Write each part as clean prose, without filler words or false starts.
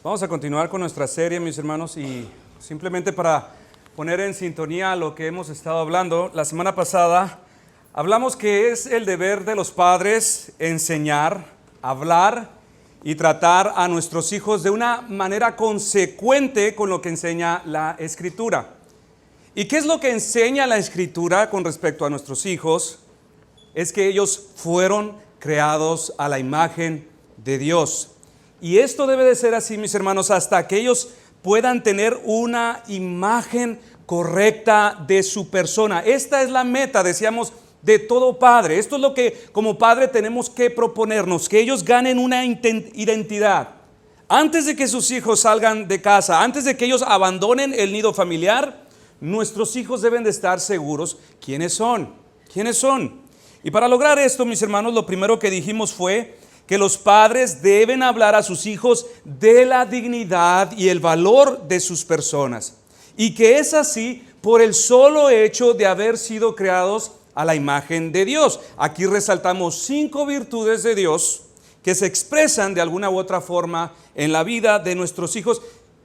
Vamos a continuar con nuestra serie, mis hermanos, y simplemente para poner en sintonía lo que hemos estado hablando, la semana pasada hablamos que es el deber de los padres enseñar, hablar y tratar a nuestros hijos de una manera consecuente con lo que enseña la Escritura. ¿Y qué es lo que enseña la Escritura con respecto a nuestros hijos? Es que ellos fueron creados a la imagen de Dios. Y esto debe de ser así, mis hermanos, hasta que ellos puedan tener una imagen correcta de su persona. Esta es la meta, decíamos, de todo padre. Esto es lo que como padre tenemos que proponernos, que ellos ganen una identidad. Antes de que sus hijos salgan de casa, antes de que ellos abandonen el nido familiar, nuestros hijos deben de estar seguros quiénes son. Y para lograr esto, mis hermanos, lo primero que dijimos fue que los padres deben hablar a sus hijos de la dignidad y el valor de sus personas. Y que es así por el solo hecho de haber sido creados a la imagen de Dios. Aquí resaltamos 5 virtudes de Dios que se expresan de alguna u otra forma en la vida de nuestros hijos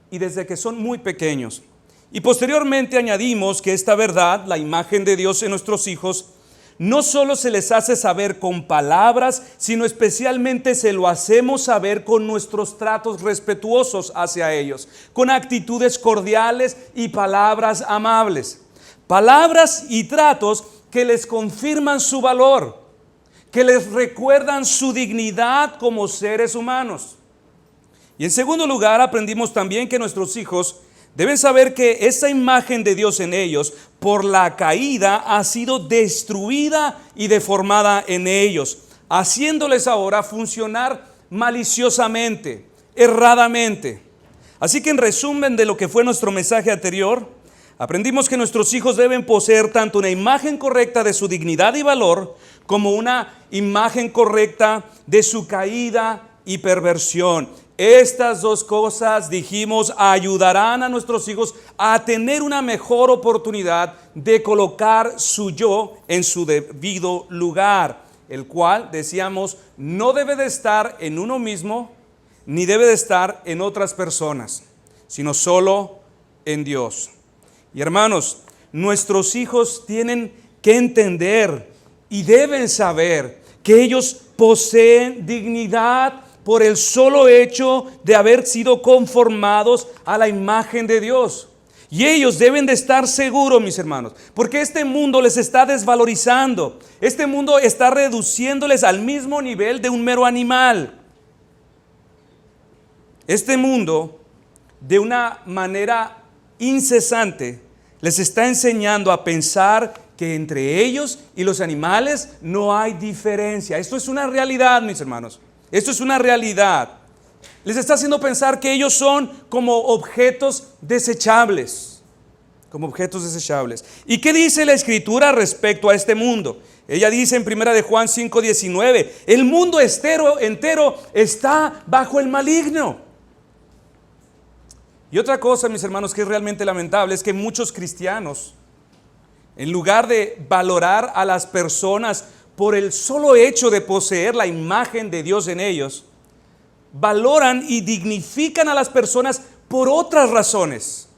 y desde que son muy pequeños. Y posteriormente añadimos que esta verdad, la imagen de Dios en nuestros hijos, no solo se les hace saber con palabras, sino especialmente se lo hacemos saber con nuestros tratos respetuosos hacia ellos, con actitudes cordiales y palabras amables. Palabras y tratos que les confirman su valor, que les recuerdan su dignidad como seres humanos. Y en segundo lugar, aprendimos también que nuestros hijos deben saber que esa imagen de Dios en ellos, por la caída, ha sido destruida y deformada en ellos, haciéndoles ahora funcionar maliciosamente, erradamente. Así que en resumen de lo que fue nuestro mensaje anterior, aprendimos que nuestros hijos deben poseer tanto una imagen correcta de su dignidad y valor, como una imagen correcta de su caída y perversión. Estas dos cosas, dijimos, ayudarán a nuestros hijos a tener una mejor oportunidad de colocar su yo en su debido lugar, el cual, decíamos, no debe de estar en uno mismo, ni debe de estar en otras personas, sino solo en Dios. Y hermanos, nuestros hijos tienen que entender y deben saber que ellos poseen dignidad por el solo hecho de haber sido conformados a la imagen de Dios. Y ellos deben de estar seguros, mis hermanos, porque este mundo les está desvalorizando. Este mundo está reduciéndoles al mismo nivel de un mero animal. Este mundo, de una manera incesante, les está enseñando a pensar que entre ellos y los animales no hay diferencia. Esto es una realidad, mis hermanos. Esto es una realidad. Les está haciendo pensar que ellos son como objetos desechables. Como objetos desechables. ¿Y qué dice la Escritura respecto a este mundo? Ella dice en 1 de Juan 5:19, el mundo entero está bajo el maligno. Y otra cosa, mis hermanos, que es realmente lamentable, es que muchos cristianos, en lugar de valorar a las personas por el solo hecho de poseer la imagen de Dios en ellos, valoran y dignifican a las personas por otras razones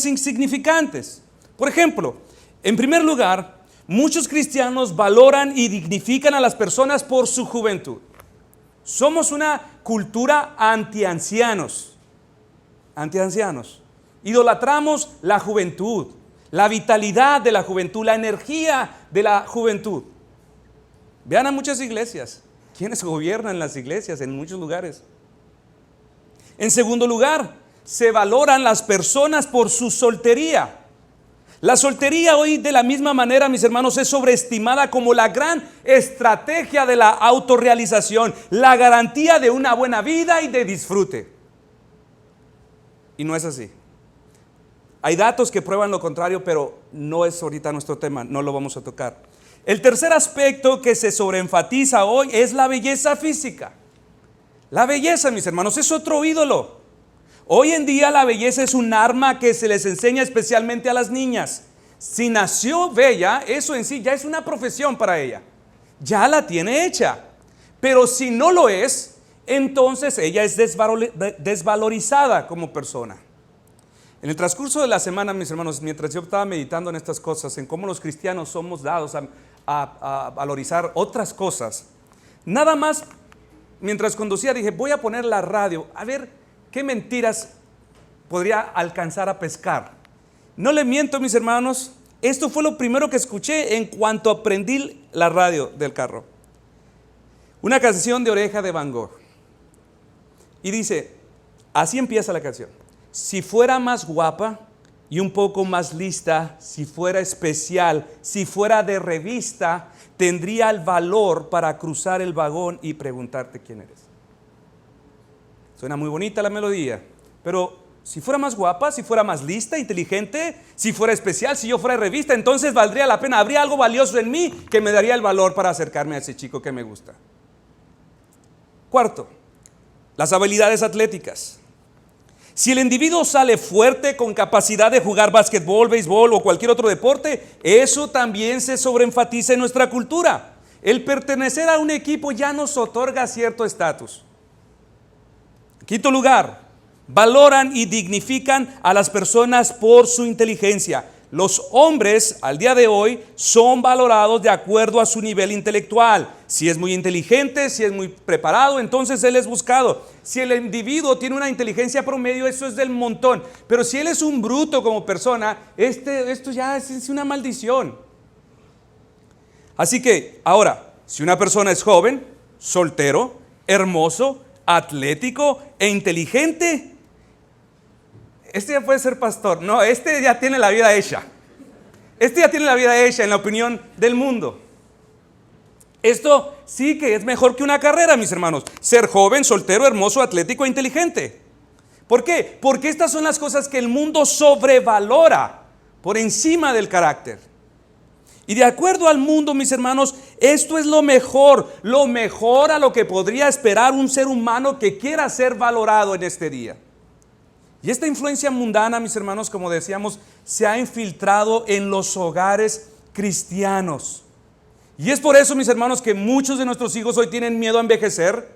insignificantes. Por ejemplo, en primer lugar, muchos cristianos valoran y dignifican a las personas por su juventud. Somos una cultura antiancianos. Idolatramos la juventud, la vitalidad de la juventud, la energía de la juventud. Vean a muchas iglesias, quienes gobiernan las iglesias en muchos lugares. En segundo lugar, se valoran las personas por su soltería. La soltería hoy, de la misma manera, mis hermanos, es sobreestimada como la gran estrategia de la autorrealización, la garantía de una buena vida y de disfrute. Y no es así. Hay datos que prueban lo contrario, pero no es ahorita nuestro tema, no lo vamos a tocar. El tercer aspecto que se sobreenfatiza hoy es la belleza física. La belleza, mis hermanos, es otro ídolo. Hoy en día la belleza es un arma que se les enseña especialmente a las niñas. Si nació bella, eso en sí ya es una profesión para ella. Ya la tiene hecha. Pero si no lo es, entonces ella es desvalorizada como persona. En el transcurso de la semana, mis hermanos, mientras yo estaba meditando en estas cosas, en cómo los cristianos somos dados a valorizar otras cosas, nada más mientras conducía dije, voy a poner la radio, a ver qué mentiras podría alcanzar a pescar. No le miento, mis hermanos, esto fue lo primero que escuché en cuanto aprendí la radio del carro. Una canción de Oreja de Van Gogh. Y dice, así empieza la canción. Si fuera más guapa y un poco más lista, si fuera especial, si fuera de revista, tendría el valor para cruzar el vagón y preguntarte quién eres. Suena muy bonita la melodía, pero si fuera más guapa, si fuera más lista, inteligente, si fuera especial, si yo fuera de revista, entonces valdría la pena, habría algo valioso en mí que me daría el valor para acercarme a ese chico que me gusta. Cuarto, las habilidades atléticas. Si el individuo sale fuerte, con capacidad de jugar básquetbol, béisbol o cualquier otro deporte, eso también se sobreenfatiza en nuestra cultura. El pertenecer a un equipo ya nos otorga cierto estatus. Quinto lugar, valoran y dignifican a las personas por su inteligencia. Los hombres al día de hoy son valorados de acuerdo a su nivel intelectual. Si es muy inteligente, si es muy preparado, entonces él es buscado. Si el individuo tiene una inteligencia promedio, eso es del montón. Pero si él es un bruto como persona, esto ya es una maldición. Así que ahora, si una persona es joven, soltero, hermoso, atlético e inteligente, este ya puede ser pastor. No, este ya tiene la vida hecha. Este ya tiene la vida hecha en la opinión del mundo. Esto sí que es mejor que una carrera, mis hermanos. Ser joven, soltero, hermoso, atlético e inteligente. ¿Por qué? Porque estas son las cosas que el mundo sobrevalora por encima del carácter. Y de acuerdo al mundo, mis hermanos, esto es lo mejor a lo que podría esperar un ser humano que quiera ser valorado en este día. Y esta influencia mundana, mis hermanos, como decíamos, se ha infiltrado en los hogares cristianos. Y es por eso, mis hermanos, que muchos de nuestros hijos hoy tienen miedo a envejecer,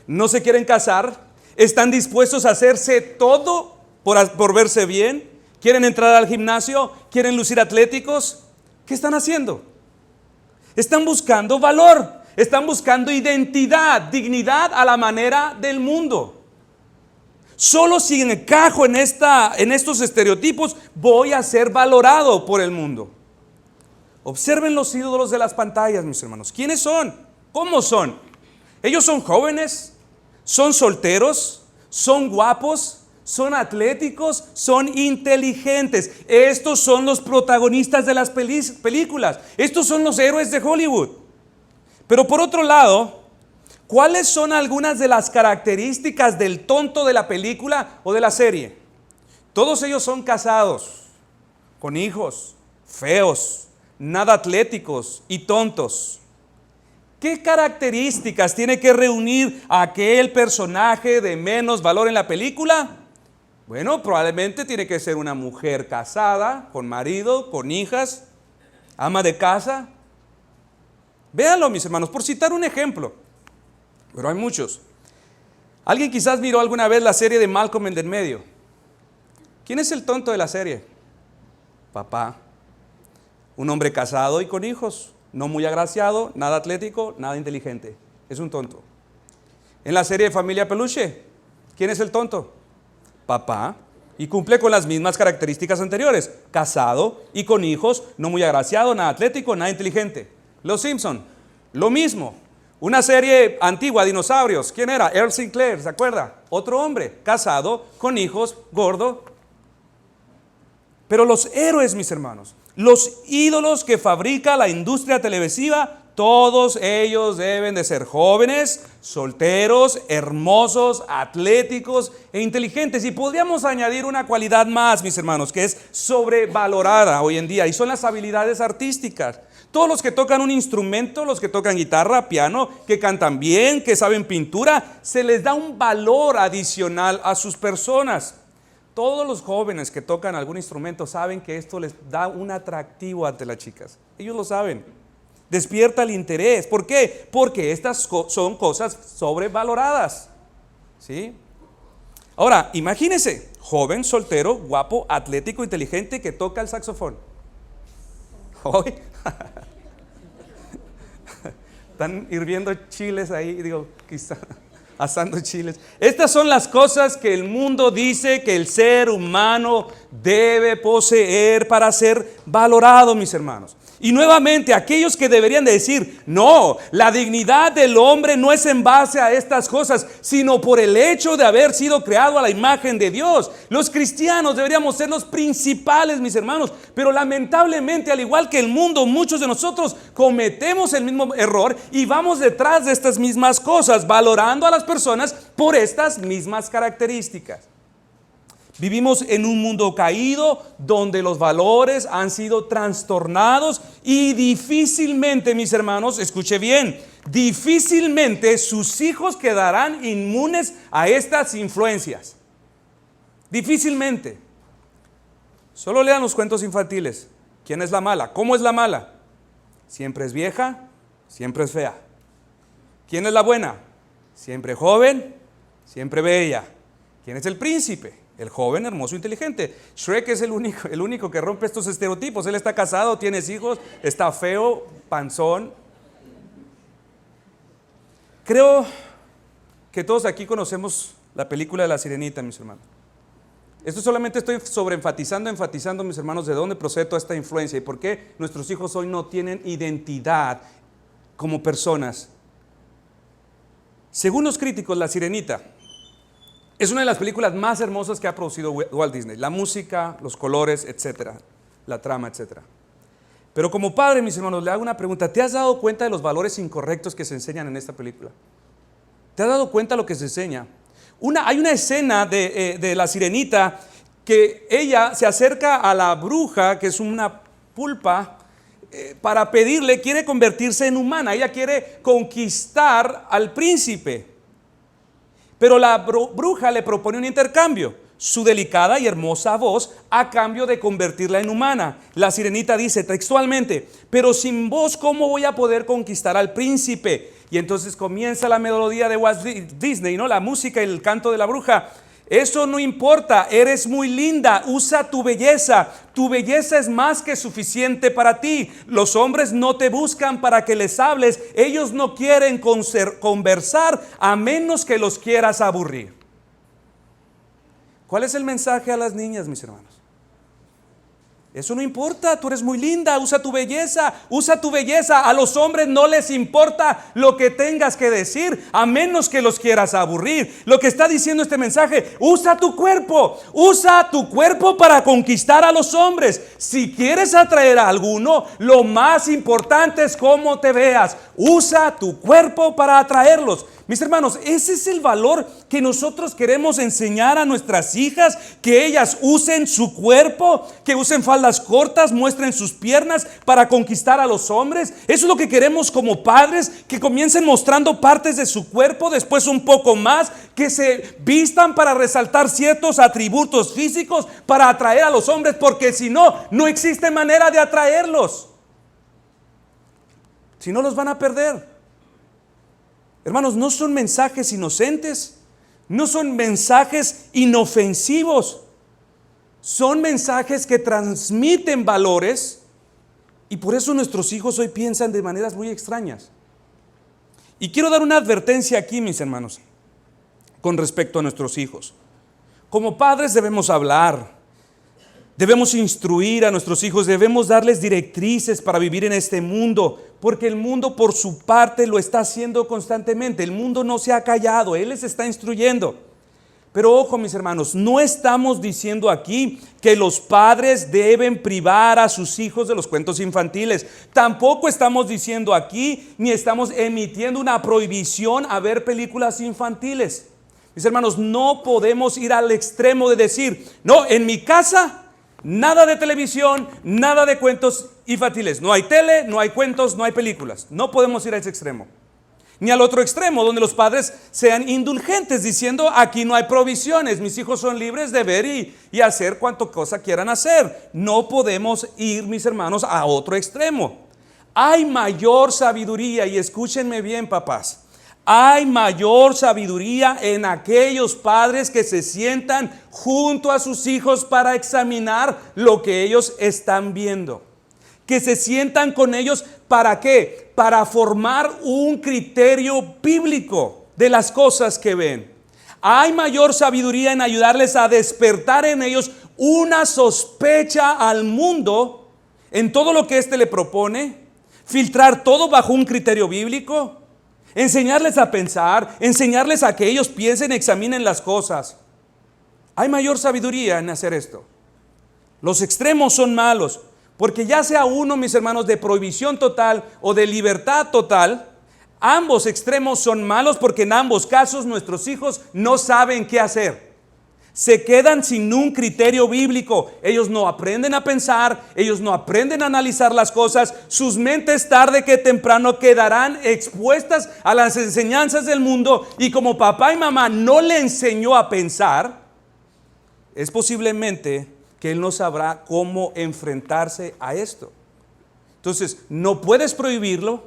no se quieren casar, están dispuestos a hacerse todo por verse bien, quieren entrar al gimnasio, quieren lucir atléticos. ¿Qué están haciendo? Están buscando valor, están buscando identidad, dignidad a la manera del mundo. Solo si encajo en estos estereotipos voy a ser valorado por el mundo. Observen los ídolos de las pantallas, mis hermanos. ¿Quiénes son? ¿Cómo son? Ellos son jóvenes, son solteros, son guapos, son atléticos, son inteligentes. Estos son los protagonistas de las películas. Estos son los héroes de Hollywood. Pero por otro lado, ¿cuáles son algunas de las características del tonto de la película o de la serie? Todos ellos son casados, con hijos, feos, nada atléticos y tontos. ¿Qué características tiene que reunir aquel personaje de menos valor en la película? Bueno, probablemente tiene que ser una mujer casada, con marido, con hijas, ama de casa. Véanlo, mis hermanos, por citar un ejemplo. Pero hay muchos. Alguien quizás miró alguna vez la serie de Malcolm en el medio. ¿Quién es el tonto de la serie? Papá. Un hombre casado y con hijos, no muy agraciado, nada atlético, nada inteligente. Es un tonto. En la serie de Familia Peluche, ¿quién es el tonto? Papá. Y cumple con las mismas características anteriores. Casado y con hijos, no muy agraciado, nada atlético, nada inteligente. Los Simpson, lo mismo. Una serie antigua, dinosaurios. ¿Quién era? Earl Sinclair, ¿se acuerda? Otro hombre, casado, con hijos, gordo. Pero los héroes, mis hermanos, los ídolos que fabrica la industria televisiva, todos ellos deben de ser jóvenes, solteros, hermosos, atléticos e inteligentes. Y podríamos añadir una cualidad más, mis hermanos, que es sobrevalorada hoy en día, y son las habilidades artísticas. Todos los que tocan un instrumento, los que tocan guitarra, piano, que cantan bien, que saben pintura, se les da un valor adicional a sus personas. Todos los jóvenes que tocan algún instrumento saben que esto les da un atractivo ante las chicas. Ellos lo saben. Despierta el interés. ¿Por qué? Porque estas son cosas sobrevaloradas. ¿Sí? Ahora, imagínese, joven, soltero, guapo, atlético, inteligente, que toca el saxofón. Hoy están hirviendo chiles ahí, digo, quizá asando chiles. Estas son las cosas que el mundo dice que el ser humano debe poseer para ser valorado, mis hermanos. Y nuevamente, aquellos que deberían de decir, no, la dignidad del hombre no es en base a estas cosas, sino por el hecho de haber sido creado a la imagen de Dios. Los cristianos deberíamos ser los principales, mis hermanos, pero lamentablemente, al igual que el mundo, muchos de nosotros cometemos el mismo error y vamos detrás de estas mismas cosas, valorando a las personas por estas mismas características. Vivimos en un mundo caído donde los valores han sido trastornados y difícilmente, mis hermanos, escuche bien, difícilmente sus hijos quedarán inmunes a estas influencias. Difícilmente. Solo lean los cuentos infantiles. ¿Quién es la mala? ¿Cómo es la mala? Siempre es vieja, siempre es fea. ¿Quién es la buena? Siempre joven, siempre bella. ¿Quién es el príncipe? El joven, hermoso, inteligente. Shrek es el único que rompe estos estereotipos. Él está casado, tiene hijos, está feo, panzón. Creo que todos aquí conocemos la película de La Sirenita, mis hermanos. Esto solamente estoy enfatizando, mis hermanos, de dónde procede toda esta influencia y por qué nuestros hijos hoy no tienen identidad como personas. Según los críticos, La Sirenita es una de las películas más hermosas que ha producido Walt Disney. La música, los colores, etcétera, la trama, etcétera. Pero como padre, mis hermanos, le hago una pregunta. ¿Te has dado cuenta de los valores incorrectos que se enseñan en esta película? ¿Te has dado cuenta de lo que se enseña? Hay una escena de La Sirenita que ella se acerca a la bruja, que es una pulpa, para pedirle, quiere convertirse en humana. Ella quiere conquistar al príncipe. Pero la bruja le propone un intercambio, su delicada y hermosa voz a cambio de convertirla en humana. La Sirenita dice textualmente, pero sin voz, ¿cómo voy a poder conquistar al príncipe? Y entonces comienza la melodía de Walt Disney, ¿no? La música y el canto de la bruja. Eso no importa, eres muy linda, usa tu belleza es más que suficiente para ti. Los hombres no te buscan para que les hables, ellos no quieren conversar a menos que los quieras aburrir. ¿Cuál es el mensaje a las niñas, mis hermanos? Eso no importa, tú eres muy linda, usa tu belleza. A los hombres no les importa lo que tengas que decir, a menos que los quieras aburrir. Lo que está diciendo este mensaje, usa tu cuerpo para conquistar a los hombres. Si quieres atraer a alguno, lo más importante es cómo te veas. Usa tu cuerpo para atraerlos. Mis hermanos, ese es el valor que nosotros queremos enseñar a nuestras hijas, que ellas usen su cuerpo, que usen faldas cortas, muestren sus piernas para conquistar a los hombres. Eso es lo que queremos como padres, que comiencen mostrando partes de su cuerpo, después un poco más, que se vistan para resaltar ciertos atributos físicos para atraer a los hombres, porque si no, no existe manera de atraerlos. Si no, los van a perder. Hermanos, no son mensajes inocentes, no son mensajes inofensivos, son mensajes que transmiten valores y por eso nuestros hijos hoy piensan de maneras muy extrañas. Y quiero dar una advertencia aquí, mis hermanos, con respecto a nuestros hijos. Como padres debemos hablar, debemos instruir a nuestros hijos, debemos darles directrices para vivir en este mundo, porque el mundo por su parte lo está haciendo constantemente. El mundo no se ha callado, él les está instruyendo. Pero ojo, mis hermanos, no estamos diciendo aquí que los padres deben privar a sus hijos de los cuentos infantiles. Tampoco estamos diciendo aquí, ni estamos emitiendo una prohibición a ver películas infantiles. Mis hermanos, no podemos ir al extremo de decir, no, en mi casa nada de televisión, nada de cuentos infantiles. No hay tele, no hay cuentos, no hay películas. No podemos ir a ese extremo. Ni al otro extremo, donde los padres sean indulgentes, diciendo, aquí no hay provisiones, mis hijos son libres de ver y hacer cuanto cosa quieran hacer. No podemos ir, mis hermanos, a otro extremo. Hay mayor sabiduría, y escúchenme bien, papás. Hay mayor sabiduría en aquellos padres que se sientan junto a sus hijos para examinar lo que ellos están viendo. Que se sientan con ellos, ¿para qué? Para formar un criterio bíblico de las cosas que ven. Hay mayor sabiduría en ayudarles a despertar en ellos una sospecha al mundo en todo lo que éste le propone, filtrar todo bajo un criterio bíblico, enseñarles a pensar, enseñarles a que ellos piensen, examinen las cosas. Hay mayor sabiduría en hacer esto. Los extremos son malos, porque ya sea uno, mis hermanos, de prohibición total o de libertad total, ambos extremos son malos porque en ambos casos nuestros hijos no saben qué hacer. Se quedan sin un criterio bíblico. Ellos no aprenden a pensar, ellos no aprenden a analizar las cosas. Sus mentes tarde que temprano quedarán expuestas a las enseñanzas del mundo, y como papá y mamá no le enseñó a pensar, es posiblemente que él no sabrá cómo enfrentarse a esto. Entonces, no puedes prohibirlo,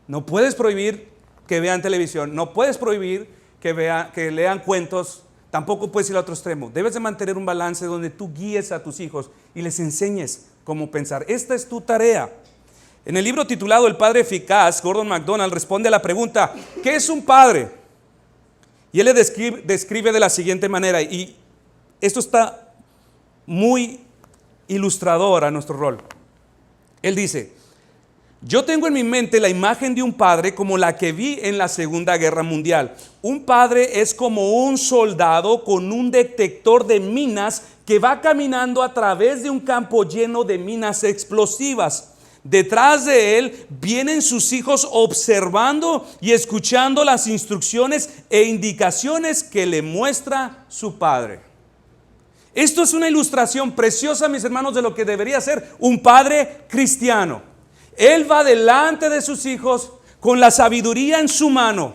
no puedes prohibir que vean televisión, no puedes prohibir que lean cuentos. Tampoco puedes ir al otro extremo. Debes de mantener un balance donde tú guíes a tus hijos y les enseñes cómo pensar. Esta es tu tarea. En el libro titulado El Padre Eficaz, Gordon MacDonald responde a la pregunta, ¿qué es un padre? Y él le describe de la siguiente manera, y esto está muy ilustrador a nuestro rol. Él dice: yo tengo en mi mente la imagen de un padre como la que vi en la Segunda Guerra Mundial. Un padre es como un soldado con un detector de minas que va caminando a través de un campo lleno de minas explosivas. Detrás de él vienen sus hijos observando y escuchando las instrucciones e indicaciones que le muestra su padre. Esto es una ilustración preciosa, mis hermanos, de lo que debería ser un padre cristiano. Él va delante de sus hijos con la sabiduría en su mano,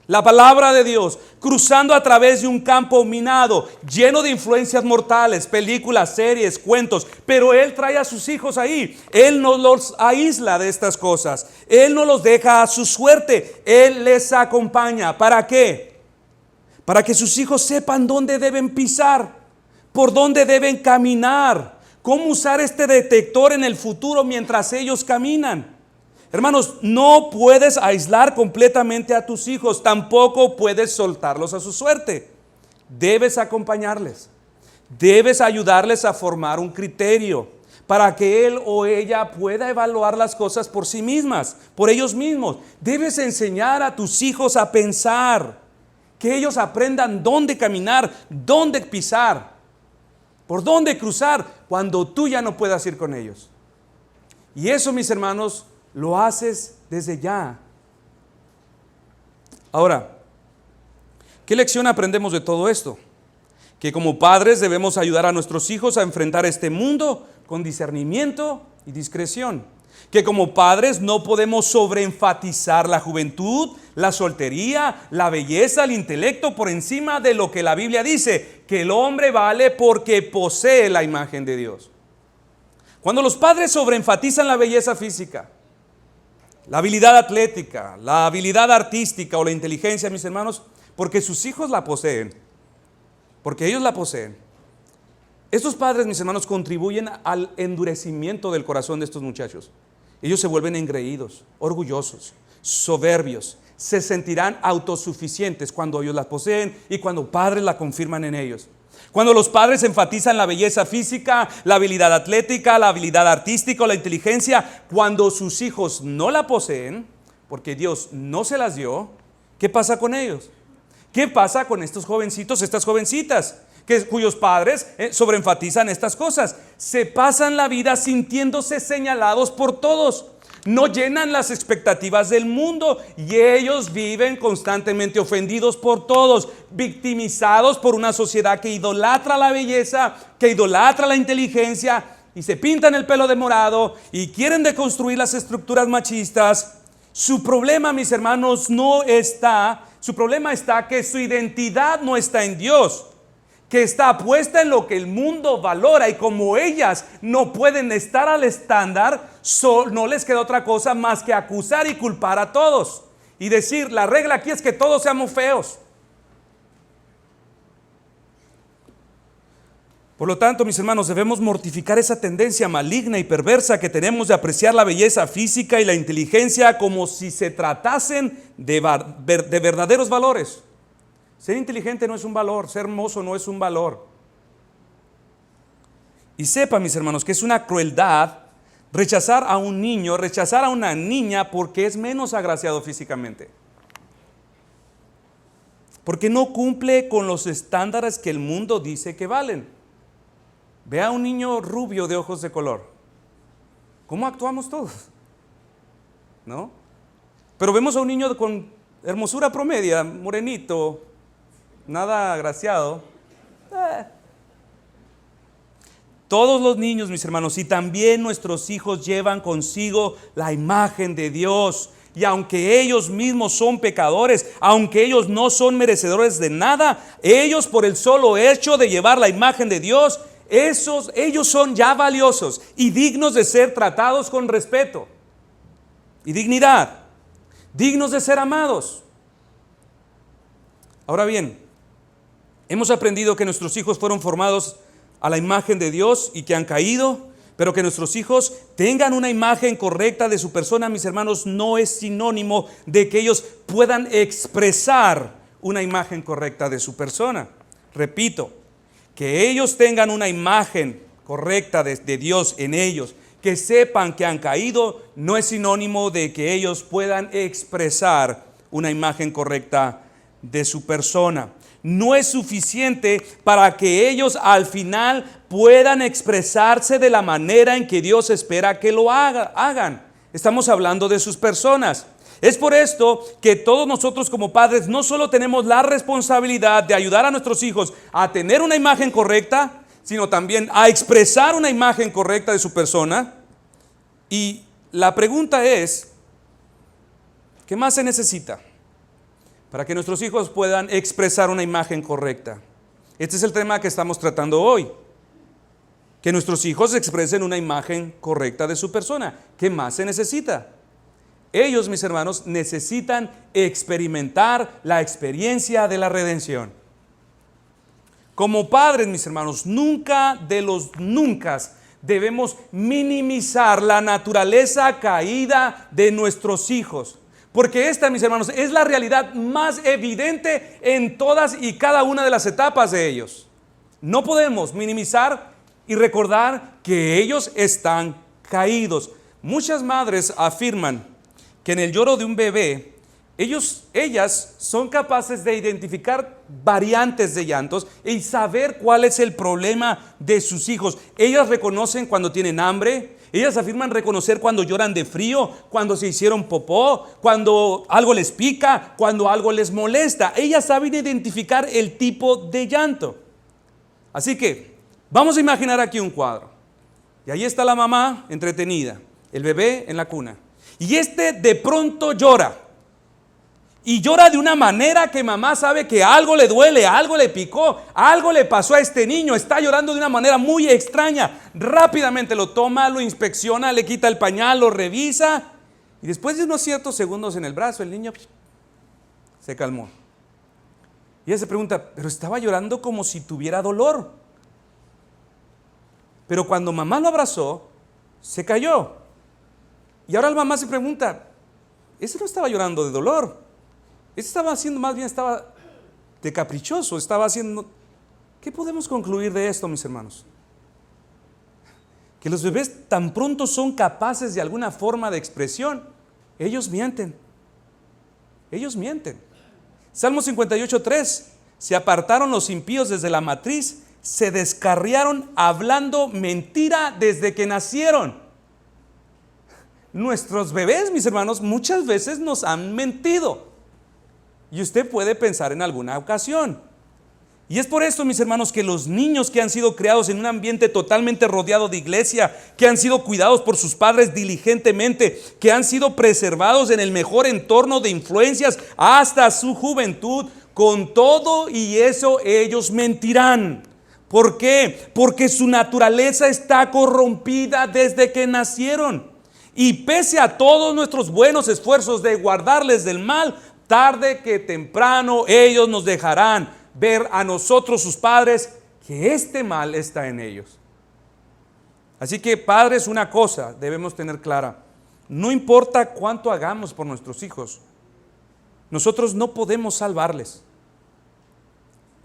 la palabra de Dios, cruzando a través de un campo minado, lleno de influencias mortales, películas, series, cuentos, pero Él trae a sus hijos ahí. Él no los aísla de estas cosas, Él no los deja a su suerte, Él les acompaña. ¿Para qué? Para que sus hijos sepan dónde deben pisar, por dónde deben caminar, cómo usar este detector en el futuro mientras ellos caminan. Hermanos, no puedes aislar completamente a tus hijos, tampoco puedes soltarlos a su suerte. Debes acompañarles, debes ayudarles a formar un criterio para que él o ella pueda evaluar las cosas por sí mismas, por ellos mismos. Debes enseñar a tus hijos a pensar, que ellos aprendan dónde caminar, dónde pisar, por dónde cruzar cuando tú ya no puedas ir con ellos. Y eso, mis hermanos, lo haces desde ya. Ahora, ¿qué lección aprendemos de todo esto? Que como padres debemos ayudar a nuestros hijos a enfrentar este mundo con discernimiento y discreción. Que como padres no podemos sobreenfatizar la juventud, la soltería, la belleza, el intelecto por encima de lo que la Biblia dice, que el hombre vale porque posee la imagen de Dios. Cuando los padres sobreenfatizan la belleza física, la habilidad atlética, la habilidad artística o la inteligencia, mis hermanos, porque sus hijos la poseen, porque ellos la poseen, estos padres, mis hermanos, contribuyen al endurecimiento del corazón de estos muchachos. Ellos se vuelven engreídos, orgullosos, soberbios. Se sentirán autosuficientes cuando ellos la poseen y cuando padres la confirman en ellos. Cuando los padres enfatizan la belleza física, la habilidad atlética, la habilidad artística o la inteligencia, cuando sus hijos no la poseen, porque Dios no se las dio, ¿qué pasa con ellos? ¿Qué pasa con estos jovencitos, estas jovencitas? Cuyos padres sobreenfatizan estas cosas. Se pasan la vida sintiéndose señalados por todos. No llenan las expectativas del mundo y ellos viven constantemente ofendidos por todos, victimizados por una sociedad que idolatra la belleza, que idolatra la inteligencia y se pintan el pelo de morado y quieren deconstruir las estructuras machistas. Su problema, mis hermanos, su problema está que su identidad no está en Dios, que está puesta en lo que el mundo valora, y como ellas no pueden estar al estándar, no les queda otra cosa más que acusar y culpar a todos. y decir, la regla aquí es que todos seamos feos. Por lo tanto, mis hermanos, debemos mortificar esa tendencia maligna y perversa que tenemos de apreciar la belleza física y la inteligencia como si se tratasen de verdaderos valores. Ser inteligente no es un valor, ser hermoso no es un valor. Y sepa, mis hermanos, que es una crueldad rechazar a un niño, rechazar a una niña porque es menos agraciado físicamente. Porque no cumple con los estándares que el mundo dice que valen. Ve a un niño rubio de ojos de color. ¿Cómo actuamos todos? ¿No? Pero vemos a un niño con hermosura promedia, morenito, nada agraciado. Todos los niños, mis hermanos, y también nuestros hijos llevan consigo la imagen de Dios. Y aunque ellos mismos son pecadores, aunque ellos no son merecedores de nada, ellos por el solo hecho de llevar la imagen de Dios, ellos son ya valiosos y dignos de ser tratados con respeto y dignidad, dignos de ser amados. Ahora bien, hemos aprendido que nuestros hijos fueron formados a la imagen de Dios y que han caído, pero que nuestros hijos tengan una imagen correcta de su persona, mis hermanos, no es sinónimo de que ellos puedan expresar una imagen correcta de su persona. Repito, que ellos tengan una imagen correcta de Dios en ellos, que sepan que han caído, no es sinónimo de que ellos puedan expresar una imagen correcta de su persona. No es suficiente para que ellos al final puedan expresarse de la manera en que Dios espera que lo hagan. Estamos hablando de sus personas. Es por esto que todos nosotros como padres no solo tenemos la responsabilidad de ayudar a nuestros hijos a tener una imagen correcta, sino también a expresar una imagen correcta de su persona. Y la pregunta es, ¿qué más se necesita para que nuestros hijos puedan expresar una imagen correcta? Este es el tema que estamos tratando hoy. Que nuestros hijos expresen una imagen correcta de su persona. ¿Qué más se necesita? Ellos, mis hermanos, necesitan experimentar la experiencia de la redención. Como padres, mis hermanos, nunca de los nunca debemos minimizar la naturaleza caída de nuestros hijos. Porque esta, mis hermanos, es la realidad más evidente en todas y cada una de las etapas de ellos. No podemos minimizar y recordar que ellos están caídos. Muchas madres afirman que en el lloro de un bebé, ellas son capaces de identificar variantes de llantos y saber cuál es el problema de sus hijos. Ellas reconocen cuando tienen hambre, ellas afirman reconocer cuando lloran de frío, cuando se hicieron popó, cuando algo les pica, cuando algo les molesta. Ellas saben identificar el tipo de llanto. Así que vamos a imaginar aquí un cuadro. Y ahí está la mamá entretenida, el bebé en la cuna. Y de pronto llora. Y llora de una manera que mamá sabe que algo le duele, algo le picó, algo le pasó a este niño. Está llorando de una manera muy extraña. Rápidamente lo toma, lo inspecciona, le quita el pañal, lo revisa. Y después de unos ciertos segundos en el brazo, el niño se calmó. Y ella se pregunta, pero estaba llorando como si tuviera dolor. Pero cuando mamá lo abrazó, se cayó. Y ahora la mamá se pregunta, ese no estaba llorando de dolor, ese estaba haciendo, más bien estaba de caprichoso, estaba haciendo... ¿Qué podemos concluir de esto, mis hermanos? Que los bebés tan pronto son capaces de alguna forma de expresión, ellos mienten. Ellos mienten. Salmo 58:3, se apartaron los impíos desde la matriz, se descarriaron hablando mentira desde que nacieron. Nuestros bebés, mis hermanos, muchas veces nos han mentido. Y usted puede pensar en alguna ocasión. Y es por esto, mis hermanos, que los niños que han sido criados en un ambiente totalmente rodeado de iglesia, que han sido cuidados por sus padres diligentemente, que han sido preservados en el mejor entorno de influencias hasta su juventud, con todo y eso ellos mentirán. ¿Por qué? Porque su naturaleza está corrompida desde que nacieron. Y pese a todos nuestros buenos esfuerzos de guardarles del mal, tarde que temprano ellos nos dejarán ver a nosotros, sus padres, que este mal está en ellos. Así que, padres, una cosa debemos tener clara: no importa cuánto hagamos por nuestros hijos, nosotros no podemos salvarles.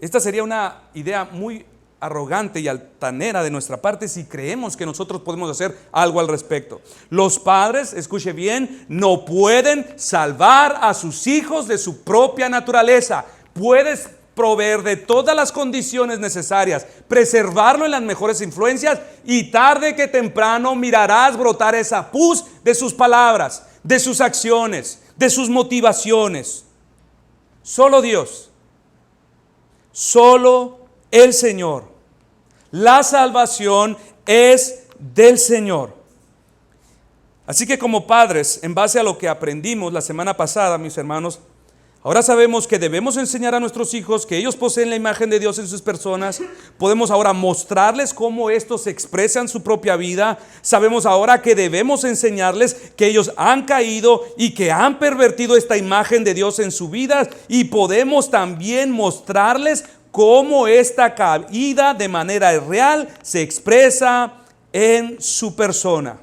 Esta sería una idea muy arrogante y altanera de nuestra parte si creemos que nosotros podemos hacer algo al respecto. Los padres, escuche bien, no pueden salvar a sus hijos de su propia naturaleza. Puedes proveer de todas las condiciones necesarias, preservarlo en las mejores influencias, y tarde que temprano mirarás brotar esa pus de sus palabras, de sus acciones, de sus motivaciones. Solo Dios, solo el Señor. La salvación es del Señor. Así que, como padres, en base a lo que aprendimos la semana pasada, mis hermanos, ahora sabemos que debemos enseñar a nuestros hijos que ellos poseen la imagen de Dios en sus personas. Podemos ahora mostrarles cómo estos expresan su propia vida. Sabemos ahora que debemos enseñarles que ellos han caído y que han pervertido esta imagen de Dios en su vida. Y podemos también mostrarles cómo esta caída de manera real se expresa en su persona.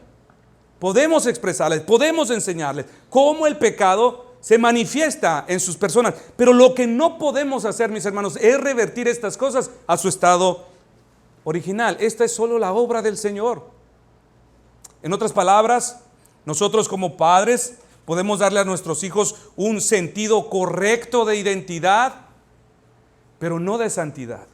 Podemos expresarles, podemos enseñarles cómo el pecado se manifiesta en sus personas. Pero lo que no podemos hacer, mis hermanos, es revertir estas cosas a su estado original. Esta es solo la obra del Señor. En otras palabras, nosotros como padres podemos darle a nuestros hijos un sentido correcto de identidad, pero no de santidad.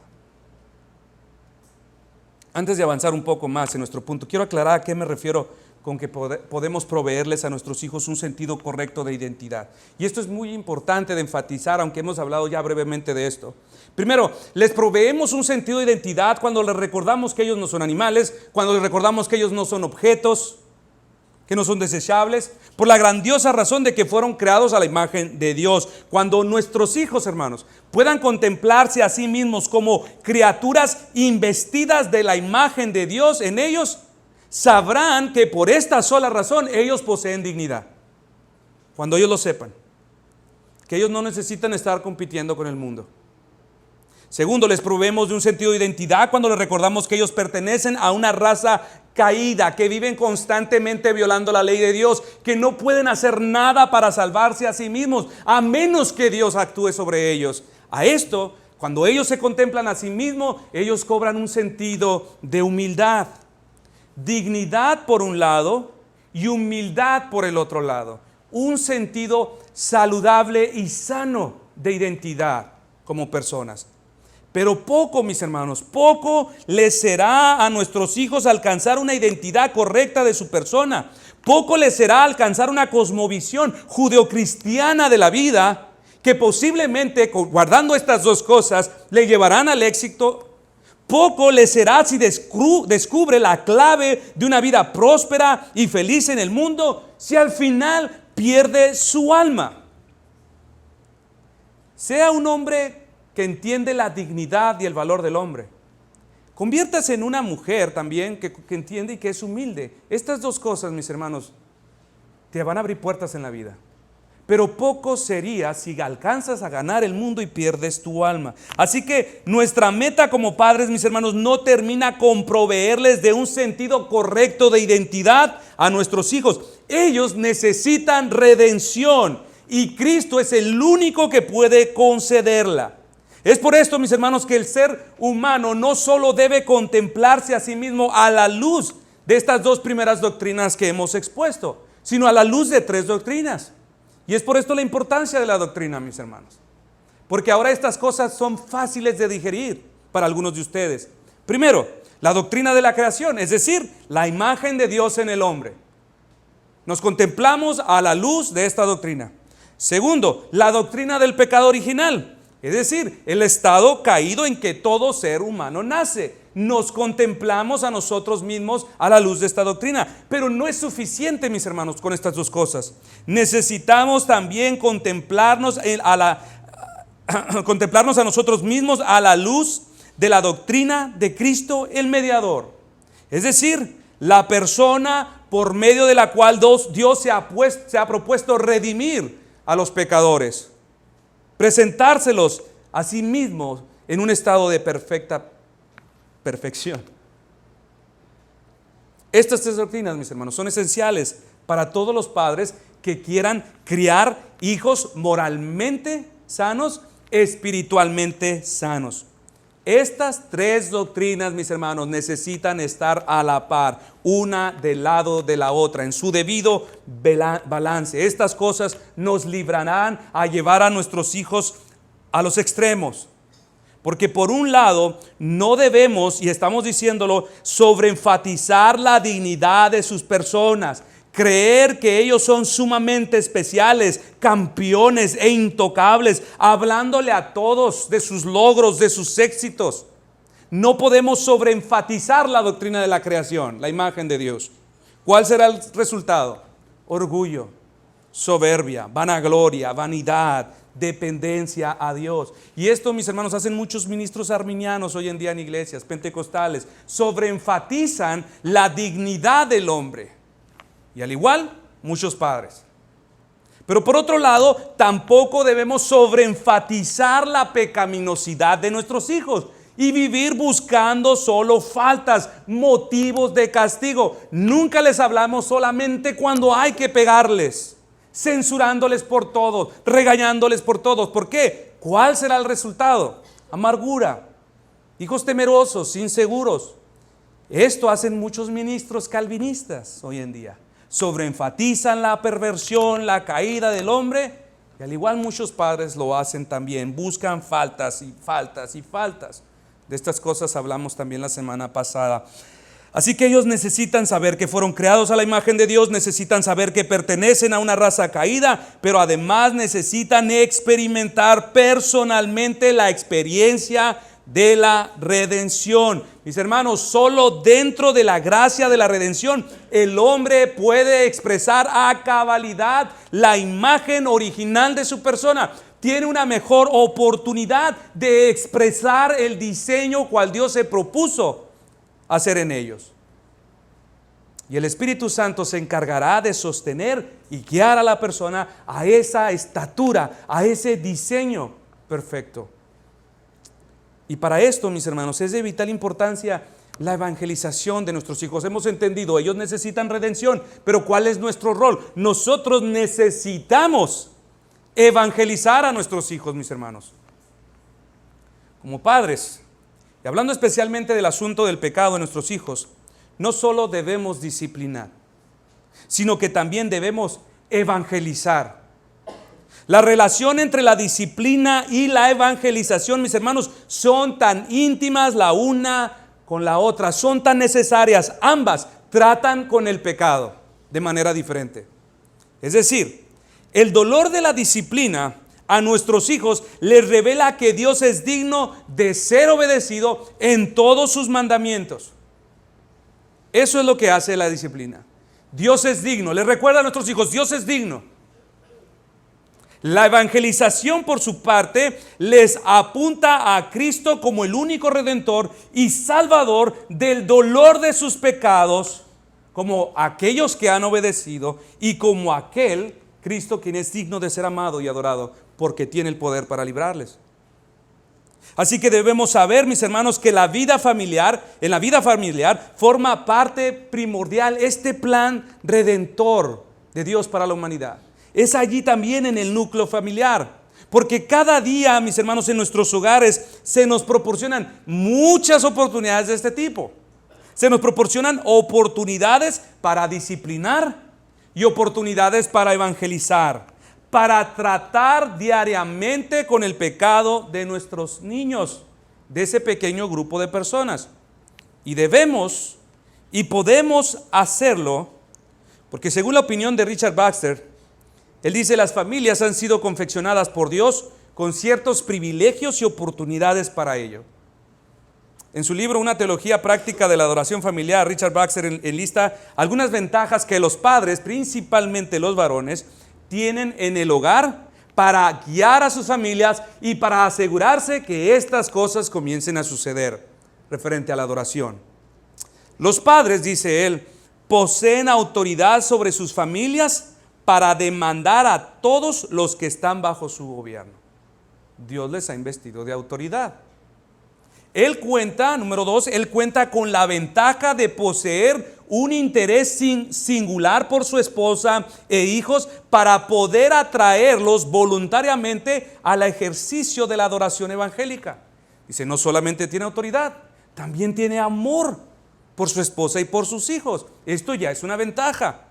Antes de avanzar un poco más en nuestro punto, quiero aclarar a qué me refiero con que podemos proveerles a nuestros hijos un sentido correcto de identidad. Y esto es muy importante de enfatizar, aunque hemos hablado ya brevemente de esto. Primero, les proveemos un sentido de identidad cuando les recordamos que ellos no son animales, cuando les recordamos que ellos no son objetos, que no son desechables, por la grandiosa razón de que fueron creados a la imagen de Dios. Cuando nuestros hijos, hermanos, puedan contemplarse a sí mismos como criaturas investidas de la imagen de Dios en ellos, sabrán que por esta sola razón ellos poseen dignidad. Cuando ellos lo sepan, que ellos no necesitan estar compitiendo con el mundo. Segundo, les proveemos de un sentido de identidad cuando les recordamos que ellos pertenecen a una raza caída, que viven constantemente violando la ley de Dios, que no pueden hacer nada para salvarse a sí mismos, a menos que Dios actúe sobre ellos. A esto, cuando ellos se contemplan a sí mismos, ellos cobran un sentido de humildad. Dignidad por un lado y humildad por el otro lado. Un sentido saludable y sano de identidad como personas. Pero poco, mis hermanos, poco les será a nuestros hijos alcanzar una identidad correcta de su persona. Poco les será alcanzar una cosmovisión judeocristiana de la vida, que posiblemente, guardando estas dos cosas, le llevarán al éxito. Poco le será si descubre la clave de una vida próspera y feliz en el mundo, si al final pierde su alma. Sea un hombre que entiende la dignidad y el valor del hombre. Conviértase en una mujer también que entiende y que es humilde. Estas dos cosas, mis hermanos, te van a abrir puertas en la vida. Pero poco sería si alcanzas a ganar el mundo y pierdes tu alma. Así que nuestra meta como padres, mis hermanos, no termina con proveerles de un sentido correcto de identidad a nuestros hijos. Ellos necesitan redención y Cristo es el único que puede concederla. Es por esto, mis hermanos, que el ser humano no solo debe contemplarse a sí mismo a la luz de estas dos primeras doctrinas que hemos expuesto, sino a la luz de tres doctrinas. Y es por esto la importancia de la doctrina, mis hermanos. Porque ahora estas cosas son fáciles de digerir para algunos de ustedes. Primero, la doctrina de la creación, es decir, la imagen de Dios en el hombre. Nos contemplamos a la luz de esta doctrina. Segundo, la doctrina del pecado original, es decir, el estado caído en que todo ser humano nace. Nos contemplamos a nosotros mismos a la luz de esta doctrina. Pero no es suficiente, mis hermanos, con estas dos cosas. Necesitamos también contemplarnos a nosotros mismos a la luz de la doctrina de Cristo el mediador. Es decir, la persona por medio de la cual Dios se ha propuesto redimir a los pecadores, presentárselos a sí mismos en un estado de perfección. Estas tres doctrinas, mis hermanos, son esenciales para todos los padres que quieran criar hijos moralmente sanos, espiritualmente sanos. Estas tres doctrinas, mis hermanos, necesitan estar a la par, una del lado de la otra, en su debido balance. Estas cosas nos librarán a llevar a nuestros hijos a los extremos. Porque por un lado, no debemos, y estamos diciéndolo, sobreenfatizar la dignidad de sus personas. Creer que ellos son sumamente especiales, campeones e intocables, hablándole a todos de sus logros, de sus éxitos. No podemos sobreenfatizar la doctrina de la creación, la imagen de Dios. ¿Cuál será el resultado? Orgullo, soberbia, vanagloria, vanidad, dependencia a Dios. Y esto, mis hermanos, hacen muchos ministros arminianos hoy en día en iglesias pentecostales. Sobreenfatizan la dignidad del hombre. Y al igual, muchos padres. Pero por otro lado, tampoco debemos sobreenfatizar la pecaminosidad de nuestros hijos y vivir buscando solo faltas, motivos de castigo. Nunca les hablamos solamente cuando hay que pegarles, censurándoles por todo, regañándoles por todos. ¿Por qué? ¿Cuál será el resultado? Amargura, hijos temerosos, inseguros. Esto hacen muchos ministros calvinistas hoy en día. Sobreenfatizan la perversión, la caída del hombre, y al igual muchos padres lo hacen también. Buscan faltas y faltas y faltas. De estas cosas hablamos también la semana pasada. Así que ellos necesitan saber que fueron creados a la imagen de Dios, necesitan saber que pertenecen a una raza caída, pero además necesitan experimentar personalmente la experiencia de la redención. Mis hermanos, solo dentro de la gracia de la redención el hombre puede expresar a cabalidad la imagen original de su persona. Tiene una mejor oportunidad de expresar el diseño cual Dios se propuso hacer en ellos. Y el Espíritu Santo se encargará de sostener y guiar a la persona a esa estatura, a ese diseño perfecto. Y para esto, mis hermanos, es de vital importancia la evangelización de nuestros hijos. Hemos entendido, ellos necesitan redención, pero ¿cuál es nuestro rol? Nosotros necesitamos evangelizar a nuestros hijos, mis hermanos. Como padres, y hablando especialmente del asunto del pecado de nuestros hijos, no solo debemos disciplinar, sino que también debemos evangelizar. La relación entre la disciplina y la evangelización, mis hermanos, son tan íntimas la una con la otra, son tan necesarias. Ambas tratan con el pecado de manera diferente. Es decir, el dolor de la disciplina a nuestros hijos les revela que Dios es digno de ser obedecido en todos sus mandamientos. Eso es lo que hace la disciplina. Dios es digno. Les recuerda a nuestros hijos, Dios es digno. La evangelización, por su parte, les apunta a Cristo como el único redentor y salvador del dolor de sus pecados, como aquellos que han obedecido, y como aquel Cristo quien es digno de ser amado y adorado, porque tiene el poder para librarles. Así que debemos saber, mis hermanos, que en la vida familiar forma parte primordial este plan redentor de Dios para la humanidad. Es allí también en el núcleo familiar, porque cada día, mis hermanos, en nuestros hogares se nos proporcionan muchas oportunidades de este tipo. Se nos proporcionan oportunidades para disciplinar y oportunidades para evangelizar, para tratar diariamente con el pecado de nuestros niños, de ese pequeño grupo de personas. Y debemos y podemos hacerlo, porque según la opinión de Richard Baxter, él dice: las familias han sido confeccionadas por Dios con ciertos privilegios y oportunidades para ello. En su libro Una teología práctica de la adoración familiar, Richard Baxter enlista algunas ventajas que los padres, principalmente los varones, tienen en el hogar para guiar a sus familias y para asegurarse que estas cosas comiencen a suceder referente a la adoración. Los padres, dice él, poseen autoridad sobre sus familias para demandar a todos los que están bajo su gobierno. Dios les ha investido de autoridad. Él cuenta, número 2, él cuenta con la ventaja de poseer un interés singular por su esposa e hijos para poder atraerlos voluntariamente al ejercicio de la adoración evangélica. Dice, no solamente tiene autoridad, también tiene amor por su esposa y por sus hijos. Esto ya es una ventaja.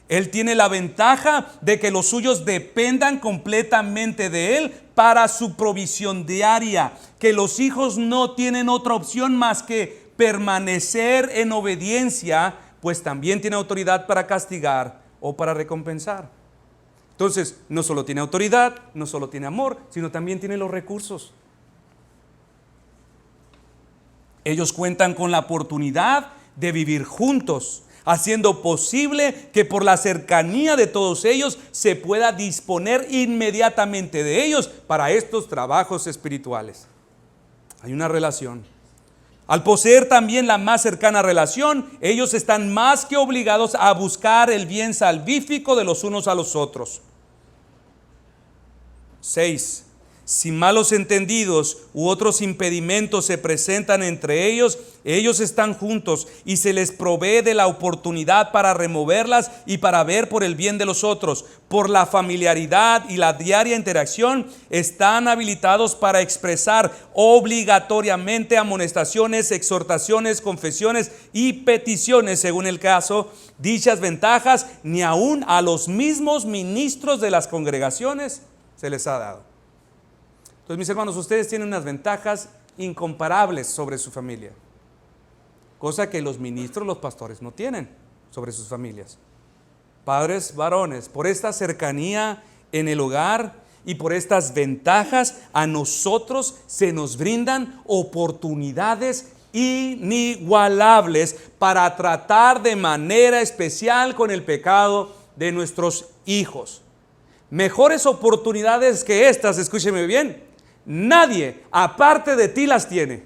Él tiene la ventaja de que los suyos dependan completamente de él para su provisión diaria, que los hijos no tienen otra opción más que permanecer en obediencia, pues también tiene autoridad para castigar o para recompensar. Entonces, no solo tiene autoridad, no solo tiene amor, sino también tiene los recursos. Ellos cuentan con la oportunidad de vivir juntos, haciendo posible que por la cercanía de todos ellos se pueda disponer inmediatamente de ellos para estos trabajos espirituales. Hay una relación. Al poseer también la más cercana relación, ellos están más que obligados a buscar el bien salvífico de los unos a los otros. 6. Si malos entendidos u otros impedimentos se presentan entre ellos, ellos están juntos y se les provee de la oportunidad para removerlas y para ver por el bien de los otros. Por la familiaridad y la diaria interacción, están habilitados para expresar obligatoriamente amonestaciones, exhortaciones, confesiones y peticiones, según el caso. Dichas ventajas ni aún a los mismos ministros de las congregaciones se les ha dado. Entonces, mis hermanos, ustedes tienen unas ventajas incomparables sobre su familia, cosa que los ministros, los pastores no tienen sobre sus familias. Padres, varones, por esta cercanía en el hogar y por estas ventajas, a nosotros se nos brindan oportunidades inigualables para tratar de manera especial con el pecado de nuestros hijos. Mejores oportunidades que estas, escúcheme bien, nadie aparte de ti las tiene.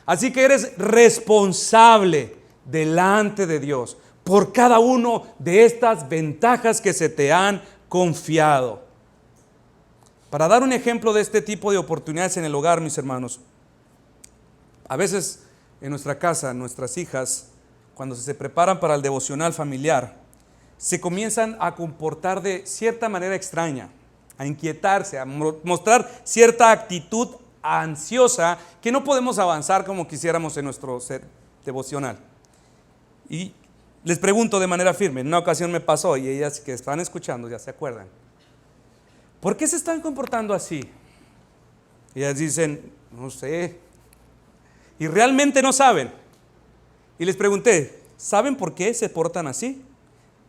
Así que eres responsable delante de Dios por cada uno de estas ventajas que se te han confiado. Para dar un ejemplo de este tipo de oportunidades en el hogar, mis hermanos, a veces en nuestra casa, nuestras hijas, cuando se preparan para el devocional familiar, se comienzan a comportar de cierta manera extraña, a inquietarse, a mostrar cierta actitud ansiosa que no podemos avanzar como quisiéramos en nuestro ser devocional. Y les pregunto de manera firme, en una ocasión me pasó y ellas que están escuchando ya se acuerdan, ¿por qué se están comportando así? Y ellas dicen, no sé, y realmente no saben. Y les pregunté, ¿saben por qué se portan así?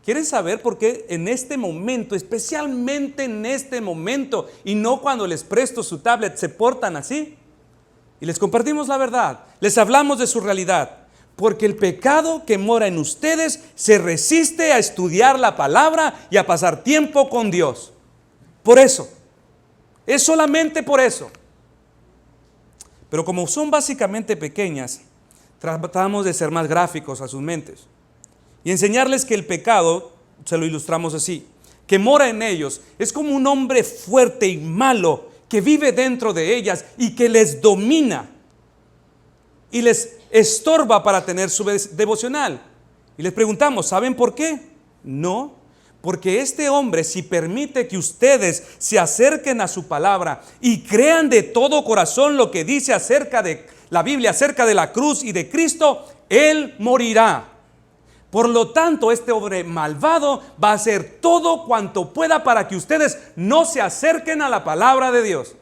¿Quieren saber por qué en este momento, especialmente en este momento, y no cuando les presto su tablet, se portan así? Y les compartimos la verdad, les hablamos de su realidad. Porque el pecado que mora en ustedes se resiste a estudiar la palabra y a pasar tiempo con Dios. Por eso, es solamente por eso. Pero como son básicamente pequeñas, tratamos de ser más gráficos a sus mentes y enseñarles que el pecado, se lo ilustramos así, que mora en ellos, es como un hombre fuerte y malo que vive dentro de ellas y que les domina y les estorba para tener su devocional. Y les preguntamos, ¿saben por qué? No, porque este hombre, si permite que ustedes se acerquen a su palabra y crean de todo corazón lo que dice acerca de la Biblia, acerca de la cruz y de Cristo, él morirá. Por lo tanto, este hombre malvado va a hacer todo cuanto pueda para que ustedes no se acerquen a la palabra de Dios.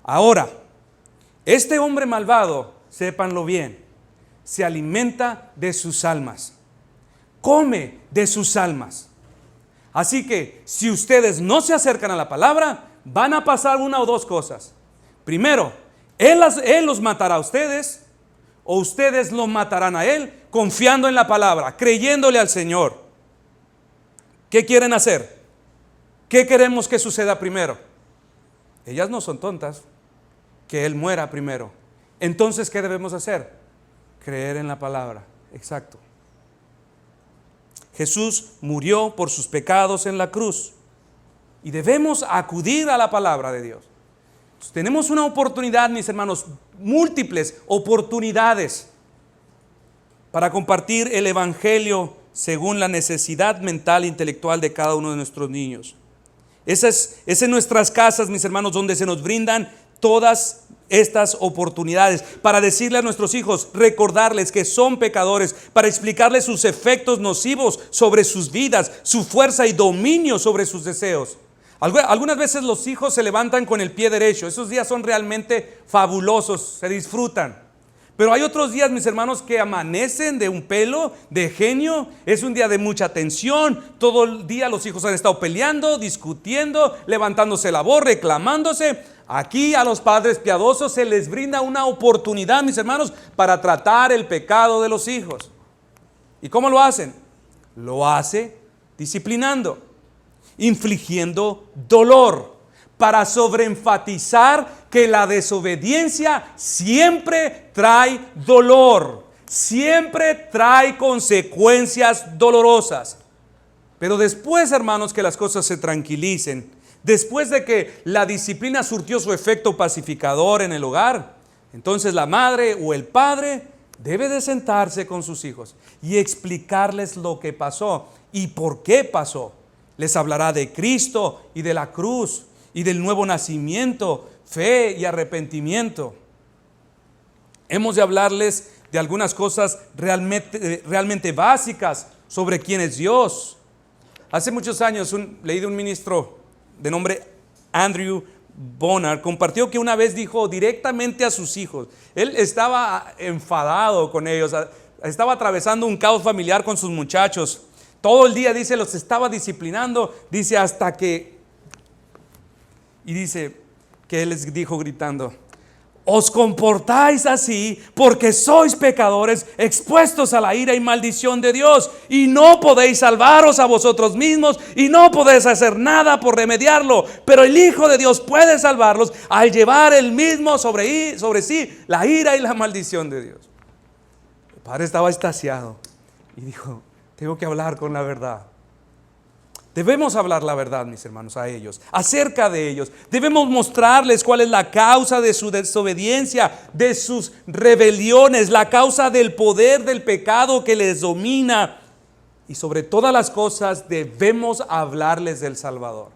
Ahora, este hombre malvado, sépanlo bien, se alimenta de sus almas, come de sus almas. Así que si ustedes no se acercan a la palabra, van a pasar una o dos cosas. Primero, él los matará a ustedes, o ustedes lo matarán a él, confiando en la palabra, creyéndole al Señor. ¿Qué quieren hacer? ¿Qué queremos que suceda primero? Ellas no son tontas, que él muera primero. Entonces, ¿qué debemos hacer? Creer en la palabra, exacto. Jesús murió por sus pecados en la cruz y debemos acudir a la palabra de Dios. Entonces, tenemos una oportunidad, mis hermanos, múltiples oportunidades para compartir el evangelio según la necesidad mental e intelectual de cada uno de nuestros niños. Es en nuestras casas, mis hermanos, donde se nos brindan todas estas oportunidades para decirle a nuestros hijos, recordarles que son pecadores, para explicarles sus efectos nocivos sobre sus vidas, su fuerza y dominio sobre sus deseos. Algunas veces los hijos se levantan con el pie derecho. Esos días son realmente fabulosos, se disfrutan. Pero hay otros días, mis hermanos, que amanecen de un pelo, de genio. Es un día de mucha tensión. Todo el día los hijos han estado peleando, discutiendo, levantándose la voz, reclamándose. Aquí a los padres piadosos se les brinda una oportunidad, mis hermanos, para tratar el pecado de los hijos. ¿Y cómo lo hacen? Lo hace disciplinando, infligiendo dolor, para sobreenfatizar que la desobediencia siempre trae dolor, siempre trae consecuencias dolorosas. Pero después, hermanos, que las cosas se tranquilicen, después de que la disciplina surtió su efecto pacificador en el hogar, entonces la madre o el padre debe de sentarse con sus hijos y explicarles lo que pasó y por qué pasó. Les hablará de Cristo y de la cruz y del nuevo nacimiento, fe y arrepentimiento. Hemos de hablarles de algunas cosas realmente básicas sobre quién es Dios. Hace muchos años leí de un ministro de nombre Andrew Bonar, compartió que una vez dijo directamente a sus hijos, él estaba enfadado con ellos, estaba atravesando un caos familiar con sus muchachos. Todo el día, dice, los estaba disciplinando, dice, hasta que... Y dice que él les dijo gritando, os comportáis así porque sois pecadores expuestos a la ira y maldición de Dios y no podéis salvaros a vosotros mismos y no podéis hacer nada por remediarlo, pero el Hijo de Dios puede salvarlos al llevar él mismo sobre sí la ira y la maldición de Dios. El padre estaba extasiado y dijo, tengo que hablar con la verdad. Debemos hablar la verdad, mis hermanos, a ellos, acerca de ellos. Debemos mostrarles cuál es la causa de su desobediencia, de sus rebeliones, la causa del poder del pecado que les domina. Y sobre todas las cosas debemos hablarles del Salvador.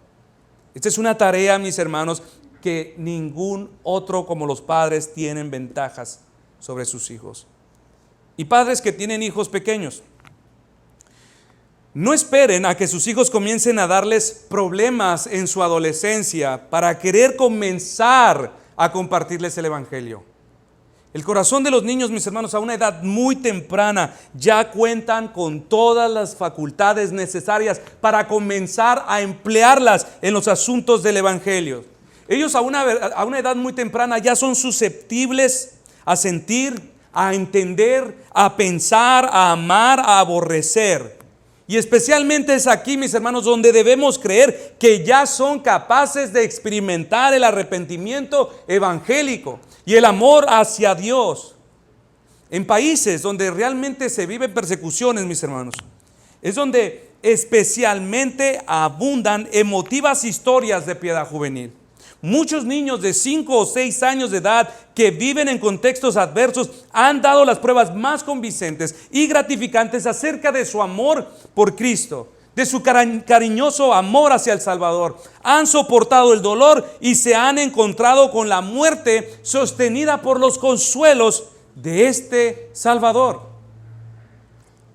Esta es una tarea, mis hermanos, que ningún otro como los padres tienen ventajas sobre sus hijos. Y padres que tienen hijos pequeños, no esperen a que sus hijos comiencen a darles problemas en su adolescencia para querer comenzar a compartirles el evangelio. El corazón de los niños, mis hermanos, a una edad muy temprana ya cuentan con todas las facultades necesarias para comenzar a emplearlas en los asuntos del evangelio. Ellos a una edad muy temprana ya son susceptibles a sentir, a entender, a pensar, a amar, a aborrecer. Y especialmente es aquí, mis hermanos, donde debemos creer que ya son capaces de experimentar el arrepentimiento evangélico y el amor hacia Dios. En países donde realmente se viven persecuciones, mis hermanos, es donde especialmente abundan emotivas historias de piedad juvenil. Muchos niños de 5 o 6 años de edad que viven en contextos adversos han dado las pruebas más convincentes y gratificantes acerca de su amor por Cristo, de su cariñoso amor hacia el Salvador. Han soportado el dolor y se han encontrado con la muerte sostenida por los consuelos de este Salvador.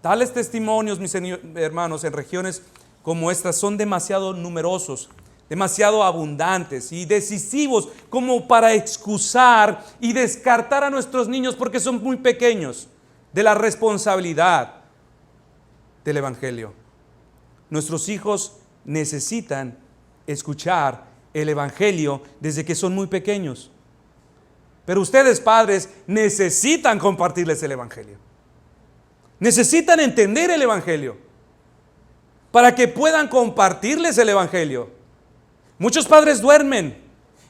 Tales testimonios, mis hermanos, en regiones como estas son demasiado numerosos, demasiado abundantes y decisivos como para excusar y descartar a nuestros niños porque son muy pequeños de la responsabilidad del evangelio. Nuestros hijos necesitan escuchar el evangelio desde que son muy pequeños. Pero ustedes, padres, necesitan compartirles el evangelio. Necesitan entender el evangelio para que puedan compartirles el evangelio. Muchos padres duermen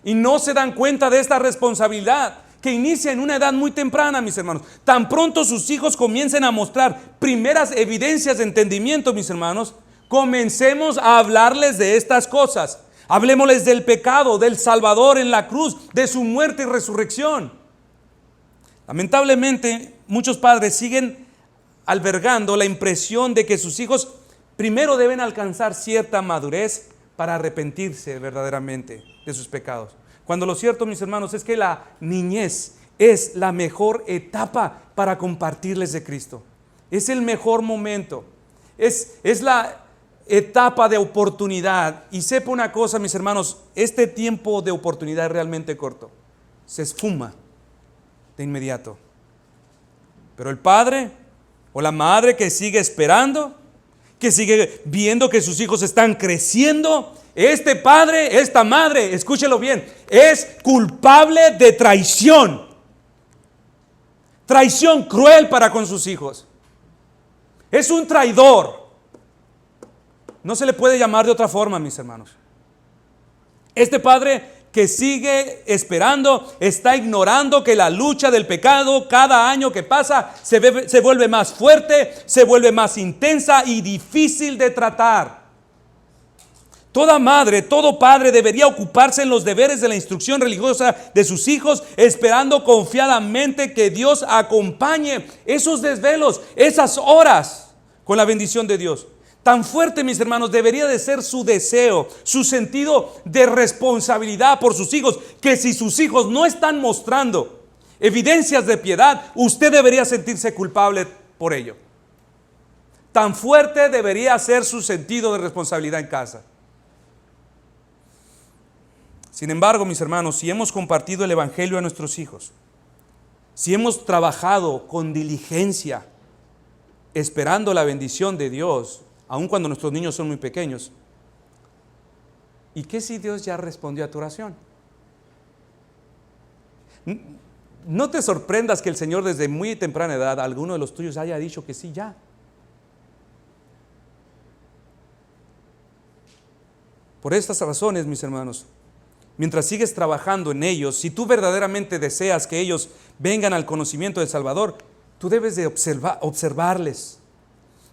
y no se dan cuenta de esta responsabilidad que inicia en una edad muy temprana, mis hermanos. Tan pronto sus hijos comiencen a mostrar primeras evidencias de entendimiento, mis hermanos, comencemos a hablarles de estas cosas. Hablemosles del pecado, del Salvador en la cruz, de su muerte y resurrección. Lamentablemente, muchos padres siguen albergando la impresión de que sus hijos primero deben alcanzar cierta madurez para arrepentirse verdaderamente de sus pecados. Cuando lo cierto, mis hermanos, es que la niñez es la mejor etapa para compartirles de Cristo. Es el mejor momento. Es la etapa de oportunidad. Y sepa una cosa, mis hermanos, este tiempo de oportunidad es realmente corto. Se esfuma de inmediato. Pero el padre o la madre que sigue esperando, que sigue viendo que sus hijos están creciendo, este padre, esta madre, escúchelo bien, es culpable de traición. Traición cruel para con sus hijos. Es un traidor. No se le puede llamar de otra forma, mis hermanos. Este padre que sigue esperando está ignorando que la lucha del pecado cada año que pasa se vuelve más fuerte, se vuelve más intensa y difícil de tratar. Toda madre, todo padre debería ocuparse en los deberes de la instrucción religiosa de sus hijos, esperando confiadamente que Dios acompañe esos desvelos, esas horas, con la bendición de Dios. Tan fuerte, mis hermanos, debería de ser su deseo, su sentido de responsabilidad por sus hijos, que si sus hijos no están mostrando evidencias de piedad, usted debería sentirse culpable por ello. Tan fuerte debería ser su sentido de responsabilidad en casa. Sin embargo, mis hermanos, si hemos compartido el evangelio a nuestros hijos, si hemos trabajado con diligencia, esperando la bendición de Dios, aun cuando nuestros niños son muy pequeños, ¿y qué si Dios ya respondió a tu oración? No te sorprendas que el Señor desde muy temprana edad a alguno de los tuyos haya dicho que sí ya. Por estas razones, mis hermanos, mientras sigues trabajando en ellos, si tú verdaderamente deseas que ellos vengan al conocimiento del Salvador, tú debes de observarles.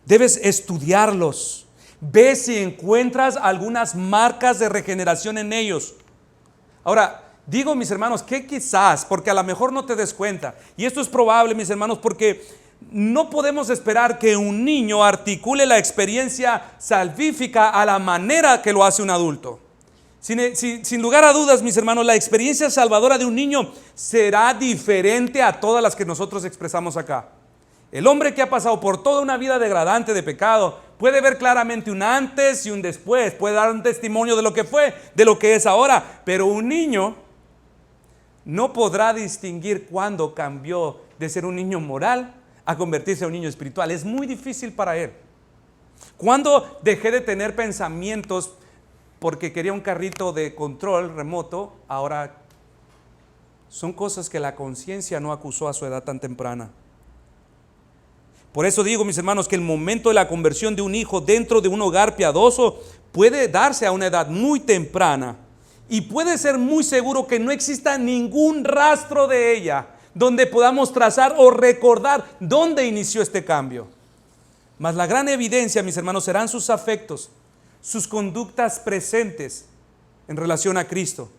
Debes estudiarlos. Ve si encuentras algunas marcas de regeneración en ellos. Ahora, digo, mis hermanos, que quizás, porque a lo mejor no te des cuenta, y esto es probable, mis hermanos, porque no podemos esperar que un niño articule la experiencia salvífica a la manera que lo hace un adulto. Sin lugar a dudas, mis hermanos, la experiencia salvadora de un niño será diferente a todas las que nosotros expresamos acá. El hombre que ha pasado por toda una vida degradante de pecado puede ver claramente un antes y un después, puede dar un testimonio de lo que fue, de lo que es ahora, pero un niño no podrá distinguir cuándo cambió de ser un niño moral a convertirse en un niño espiritual. Es muy difícil para él. Cuando dejé de tener pensamientos porque quería un carrito de control remoto, ahora son cosas que la conciencia no acusó a su edad tan temprana. Por eso digo, mis hermanos, que el momento de la conversión de un hijo dentro de un hogar piadoso puede darse a una edad muy temprana y puede ser muy seguro que no exista ningún rastro de ella donde podamos trazar o recordar dónde inició este cambio. Mas la gran evidencia, mis hermanos, serán sus afectos, sus conductas presentes en relación a Cristo.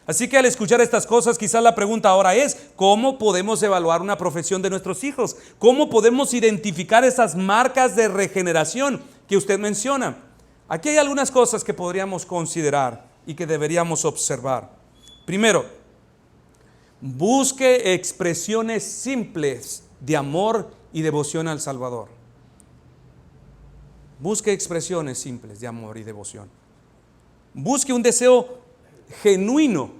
Así que al escuchar estas cosas, quizás la pregunta ahora es, ¿cómo podemos evaluar una profesión de nuestros hijos? ¿Cómo podemos identificar esas marcas de regeneración que usted menciona? Aquí hay algunas cosas que podríamos considerar y que deberíamos observar. Primero, busque expresiones simples de amor y devoción al Salvador. Busque expresiones simples de amor y devoción. Busque un deseo genuino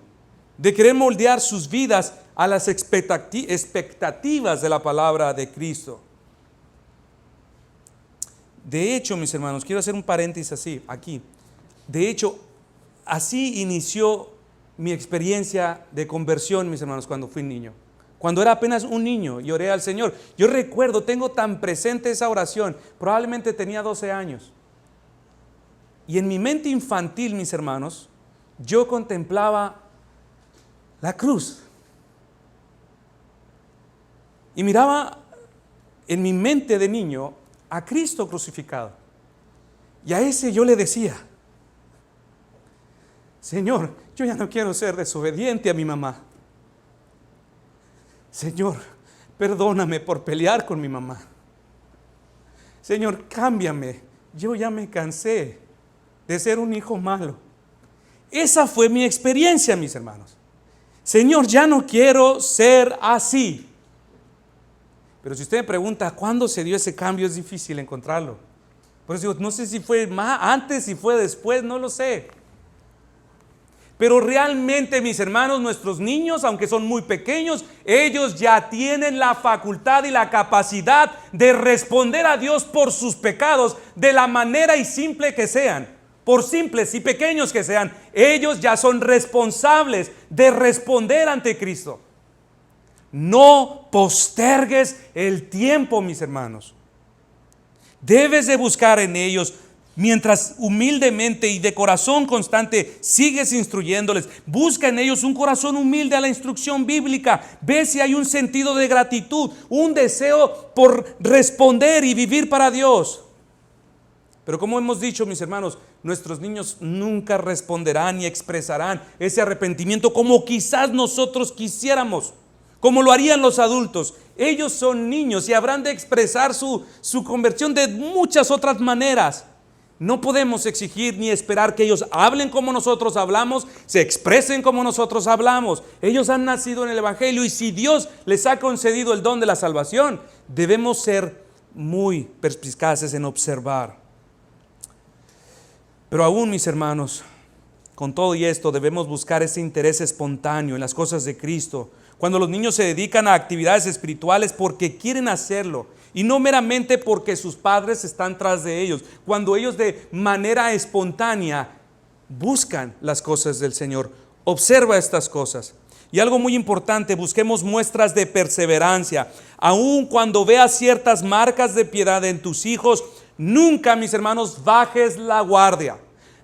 de querer moldear sus vidas a las expectativas de la palabra de Cristo. De hecho, mis hermanos, quiero hacer un paréntesis aquí. De hecho, así inició mi experiencia de conversión, mis hermanos, cuando fui niño. Cuando era apenas un niño y oré al Señor. Yo recuerdo, tengo tan presente esa oración, probablemente tenía 12 años. Y en mi mente infantil, mis hermanos, yo contemplaba la cruz. y miraba en mi mente de niño a Cristo crucificado. Y a ese yo le decía: Señor, yo ya no quiero ser desobediente a mi mamá. Señor, perdóname por pelear con mi mamá. Señor, cámbiame. Yo ya me cansé de ser un hijo malo. Esa fue mi experiencia, mis hermanos. Señor, ya no quiero ser así. Pero si usted me pregunta cuándo se dio ese cambio, es difícil encontrarlo. Por eso digo, no sé si fue más antes, si fue después, no lo sé. Pero realmente, mis hermanos, nuestros niños, aunque son muy pequeños, ellos ya tienen la facultad y la capacidad de responder a Dios por sus pecados de la manera y simple que sean. Por simples y pequeños que sean, ellos ya son responsables de responder ante Cristo. No postergues el tiempo, mis hermanos. Debes de buscar en ellos, mientras humildemente y de corazón constante sigues instruyéndoles. Busca en ellos un corazón humilde a la instrucción bíblica. Ve si hay un sentido de gratitud, un deseo por responder y vivir para Dios. Pero como hemos dicho, mis hermanos, nuestros niños nunca responderán y expresarán ese arrepentimiento como quizás nosotros quisiéramos, como lo harían los adultos. Ellos son niños y habrán de expresar su conversión de muchas otras maneras. No podemos exigir ni esperar que ellos hablen como nosotros hablamos, se expresen como nosotros hablamos. Ellos han nacido en el Evangelio, y si Dios les ha concedido el don de la salvación, debemos ser muy perspicaces en observar. Pero aún, mis hermanos, con todo y esto, debemos buscar ese interés espontáneo en las cosas de Cristo. Cuando los niños se dedican a actividades espirituales porque quieren hacerlo y no meramente porque sus padres están tras de ellos. Cuando ellos de manera espontánea buscan las cosas del Señor. Observa estas cosas. Y algo muy importante, busquemos muestras de perseverancia. Aun cuando veas ciertas marcas de piedad en tus hijos, nunca, mis hermanos, bajes la guardia.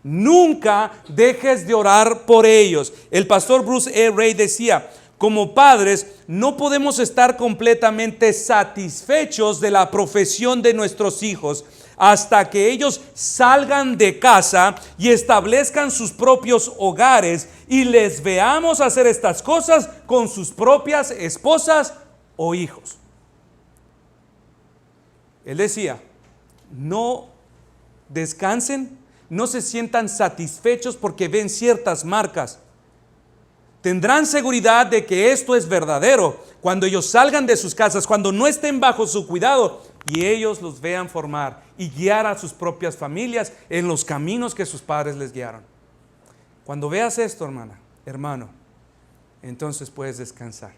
Nunca dejes de orar por ellos. El pastor Bruce E. Ray decía: como padres no podemos estar completamente satisfechos de la profesión de nuestros hijos hasta que ellos salgan de casa y establezcan sus propios hogares y les veamos hacer estas cosas con sus propias esposas o hijos. Él decía: no descansen, no se sientan satisfechos porque ven ciertas marcas. Tendrán seguridad de que esto es verdadero cuando ellos salgan de sus casas, cuando no estén bajo su cuidado y ellos los vean formar y guiar a sus propias familias en los caminos que sus padres les guiaron. Cuando veas esto, hermano, entonces puedes descansar.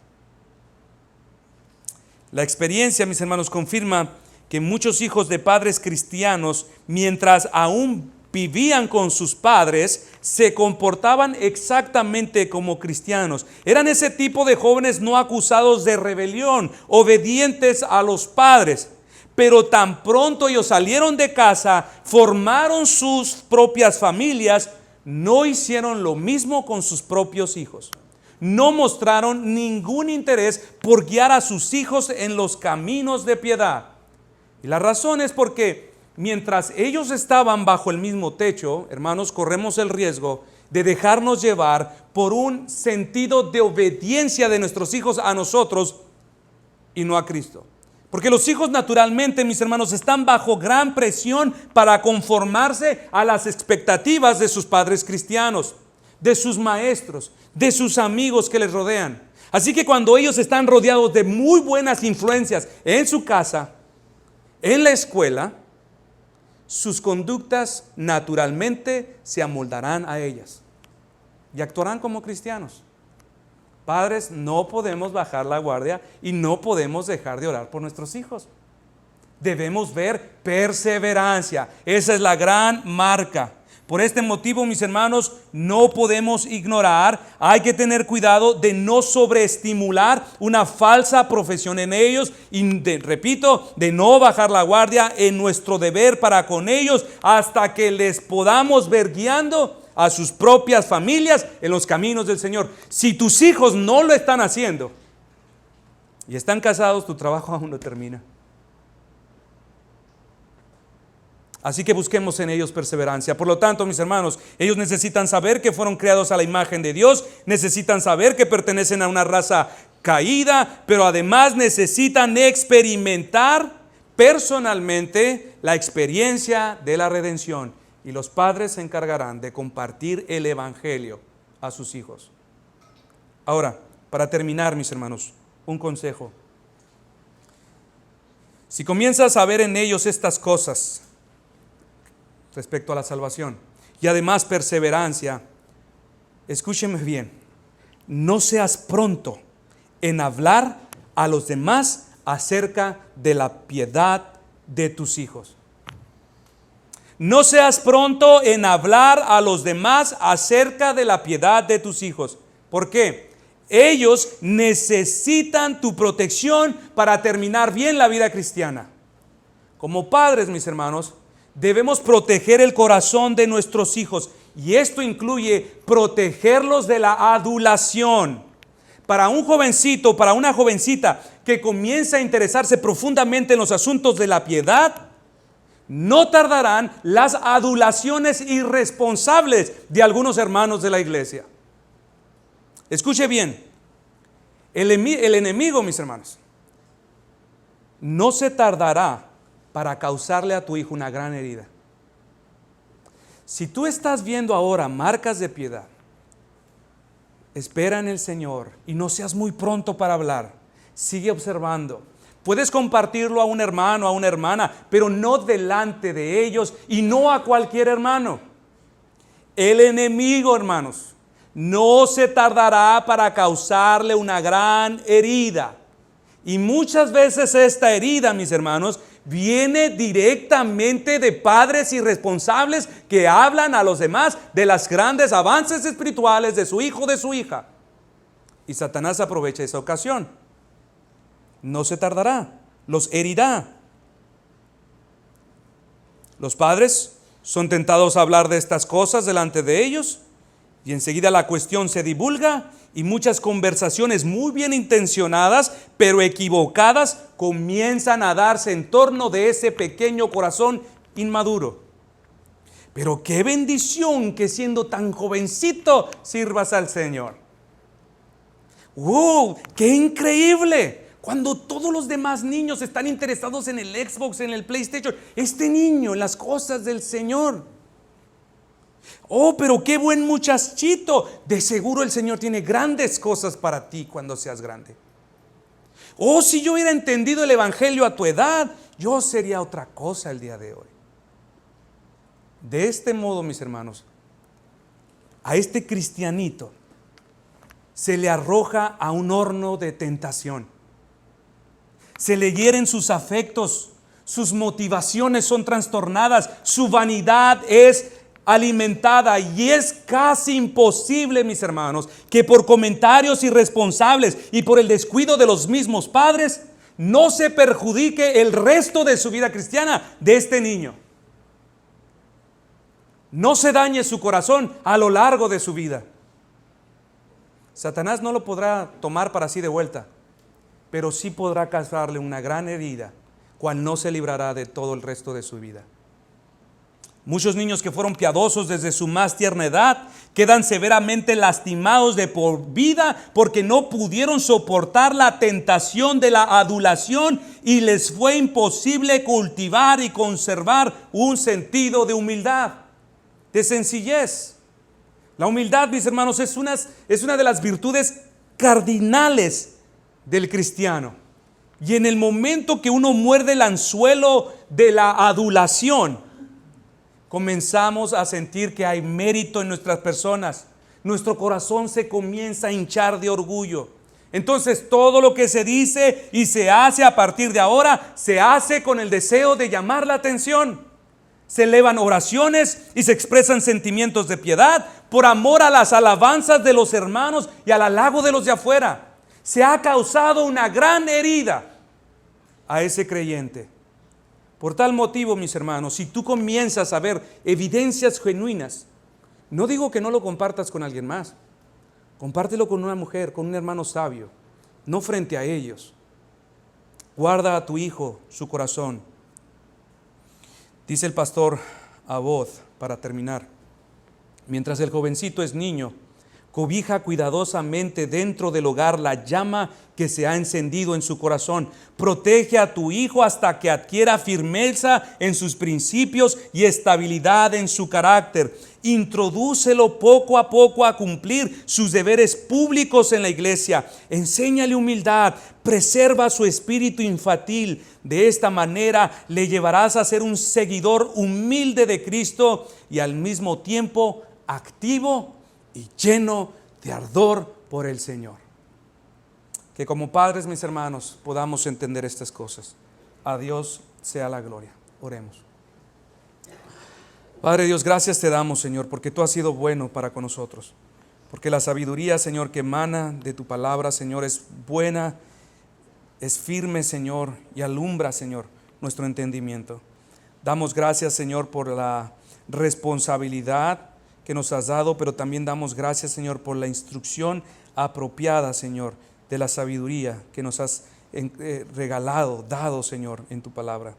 La experiencia, mis hermanos, confirma que muchos hijos de padres cristianos, mientras aún vivían con sus padres, se comportaban exactamente como cristianos. Eran ese tipo de jóvenes no acusados de rebelión, obedientes a los padres. Pero tan pronto ellos salieron de casa, formaron sus propias familias, no hicieron lo mismo con sus propios hijos. No mostraron ningún interés por guiar a sus hijos en los caminos de piedad. Y la razón es porque mientras ellos estaban bajo el mismo techo, hermanos, corremos el riesgo de dejarnos llevar por un sentido de obediencia de nuestros hijos a nosotros y no a Cristo. Porque los hijos naturalmente, mis hermanos, están bajo gran presión para conformarse a las expectativas de sus padres cristianos, de sus maestros, de sus amigos que les rodean. Así que cuando ellos están rodeados de muy buenas influencias en su casa, en la escuela, sus conductas naturalmente se amoldarán a ellas y actuarán como cristianos. Padres, no podemos bajar la guardia y no podemos dejar de orar por nuestros hijos. Debemos ver perseverancia. Esa es la gran marca. Por este motivo, mis hermanos, no podemos ignorar, hay que tener cuidado de no sobreestimular una falsa profesión en ellos y, repito, de no bajar la guardia en nuestro deber para con ellos hasta que les podamos ver guiando a sus propias familias en los caminos del Señor. Si tus hijos no lo están haciendo, y están casados, tu trabajo aún no termina. Así que busquemos en ellos perseverancia. Por lo tanto, mis hermanos, ellos necesitan saber que fueron creados a la imagen de Dios, necesitan saber que pertenecen a una raza caída, pero además necesitan experimentar personalmente la experiencia de la redención. Y los padres se encargarán de compartir el evangelio a sus hijos. Ahora, para terminar, mis hermanos, un consejo. Si comienzas a ver en ellos estas cosas respecto a la salvación y además perseverancia, escúcheme bien, no seas pronto en hablar a los demás acerca de la piedad de tus hijos. No seas pronto en hablar a los demás acerca de la piedad de tus hijos. ¿Por qué? Ellos necesitan tu protección para terminar bien la vida cristiana. Como padres, mis hermanos, debemos proteger el corazón de nuestros hijos, y esto incluye protegerlos de la adulación. Para un jovencito, para una jovencita que comienza a interesarse profundamente en los asuntos de la piedad, no tardarán las adulaciones irresponsables de algunos hermanos de la iglesia. Escuche bien, el enemigo, mis hermanos, no se tardará para causarle a tu hijo una gran herida. Si tú estás viendo ahora marcas de piedad, espera en el Señor y no seas muy pronto para hablar. Sigue observando. Puedes compartirlo a un hermano, a una hermana, pero no delante de ellos y no a cualquier hermano. El enemigo, hermanos, no se tardará para causarle una gran herida. Y muchas veces esta herida, mis hermanos, viene directamente de padres irresponsables que hablan a los demás de los grandes avances espirituales de su hijo o de su hija. Y Satanás aprovecha esa ocasión. No se tardará, los herirá. Los padres son tentados a hablar de estas cosas delante de ellos, y enseguida la cuestión se divulga y muchas conversaciones muy bien intencionadas, pero equivocadas, comienzan a darse en torno de ese pequeño corazón inmaduro. Pero qué bendición que siendo tan jovencito sirvas al Señor. ¡Wow! ¡Qué increíble! Cuando todos los demás niños están interesados en el Xbox, en el PlayStation, este niño en las cosas del Señor. Oh, pero qué buen muchachito. De seguro el Señor tiene grandes cosas para ti cuando seas grande. Oh, si yo hubiera entendido el evangelio a tu edad, yo sería otra cosa el día de hoy. De este modo, mis hermanos, a este cristianito se le arroja a un horno de tentación. Se le hieren sus afectos, sus motivaciones son trastornadas, su vanidad es alimentada, y es casi imposible, mis hermanos, que por comentarios irresponsables y por el descuido de los mismos padres no se perjudique el resto de su vida cristiana de este niño. No se dañe su corazón a lo largo de su vida. Satanás no lo podrá tomar para sí de vuelta, pero sí podrá causarle una gran herida, cual no se librará de todo el resto de su vida. Muchos niños que fueron piadosos desde su más tierna edad quedan severamente lastimados de por vida porque no pudieron soportar la tentación de la adulación y les fue imposible cultivar y conservar un sentido de humildad, de sencillez. La humildad, mis hermanos, es una de las virtudes cardinales del cristiano. Y en el momento que uno muerde el anzuelo de la adulación, comenzamos a sentir que hay mérito en nuestras personas. Nuestro corazón se comienza a hinchar de orgullo. Entonces todo lo que se dice y se hace a partir de ahora, se hace con el deseo de llamar la atención. Se elevan oraciones y se expresan sentimientos de piedad por amor a las alabanzas de los hermanos y al halago de los de afuera. Se ha causado una gran herida a ese creyente. Por tal motivo, mis hermanos, si tú comienzas a ver evidencias genuinas, no digo que no lo compartas con alguien más. Compártelo con una mujer, con un hermano sabio, no frente a ellos. Guarda a tu hijo su corazón. Dice el pastor Abod, para terminar, mientras el jovencito es niño, cobija cuidadosamente dentro del hogar la llama que se ha encendido en su corazón. Protege a tu hijo hasta que adquiera firmeza en sus principios y estabilidad en su carácter. Introdúcelo poco a poco a cumplir sus deberes públicos en la iglesia. Enséñale humildad, preserva su espíritu infantil. De esta manera le llevarás a ser un seguidor humilde de Cristo y al mismo tiempo activo y lleno de ardor por el Señor. Que como padres, mis hermanos, podamos entender estas cosas. A Dios sea la gloria. Oremos. Padre Dios, gracias te damos, Señor, porque tú has sido bueno para con nosotros. Porque la sabiduría, Señor, que emana de tu palabra, Señor, es buena, es firme, Señor, y alumbra, Señor, nuestro entendimiento. Damos gracias, Señor, por la responsabilidad que nos has dado, pero también damos gracias, Señor, por la instrucción apropiada, Señor, de la sabiduría que nos has regalado, dado, Señor, en tu palabra.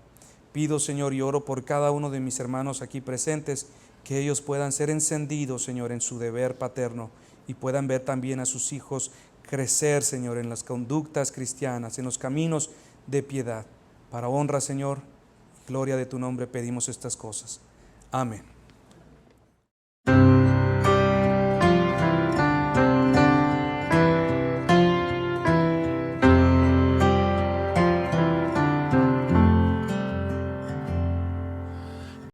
Pido, Señor, y oro por cada uno de mis hermanos aquí presentes, que ellos puedan ser encendidos, Señor, en su deber paterno y puedan ver también a sus hijos crecer, Señor, en las conductas cristianas, en los caminos de piedad. Para honra, Señor, y gloria de tu nombre pedimos estas cosas. Amén.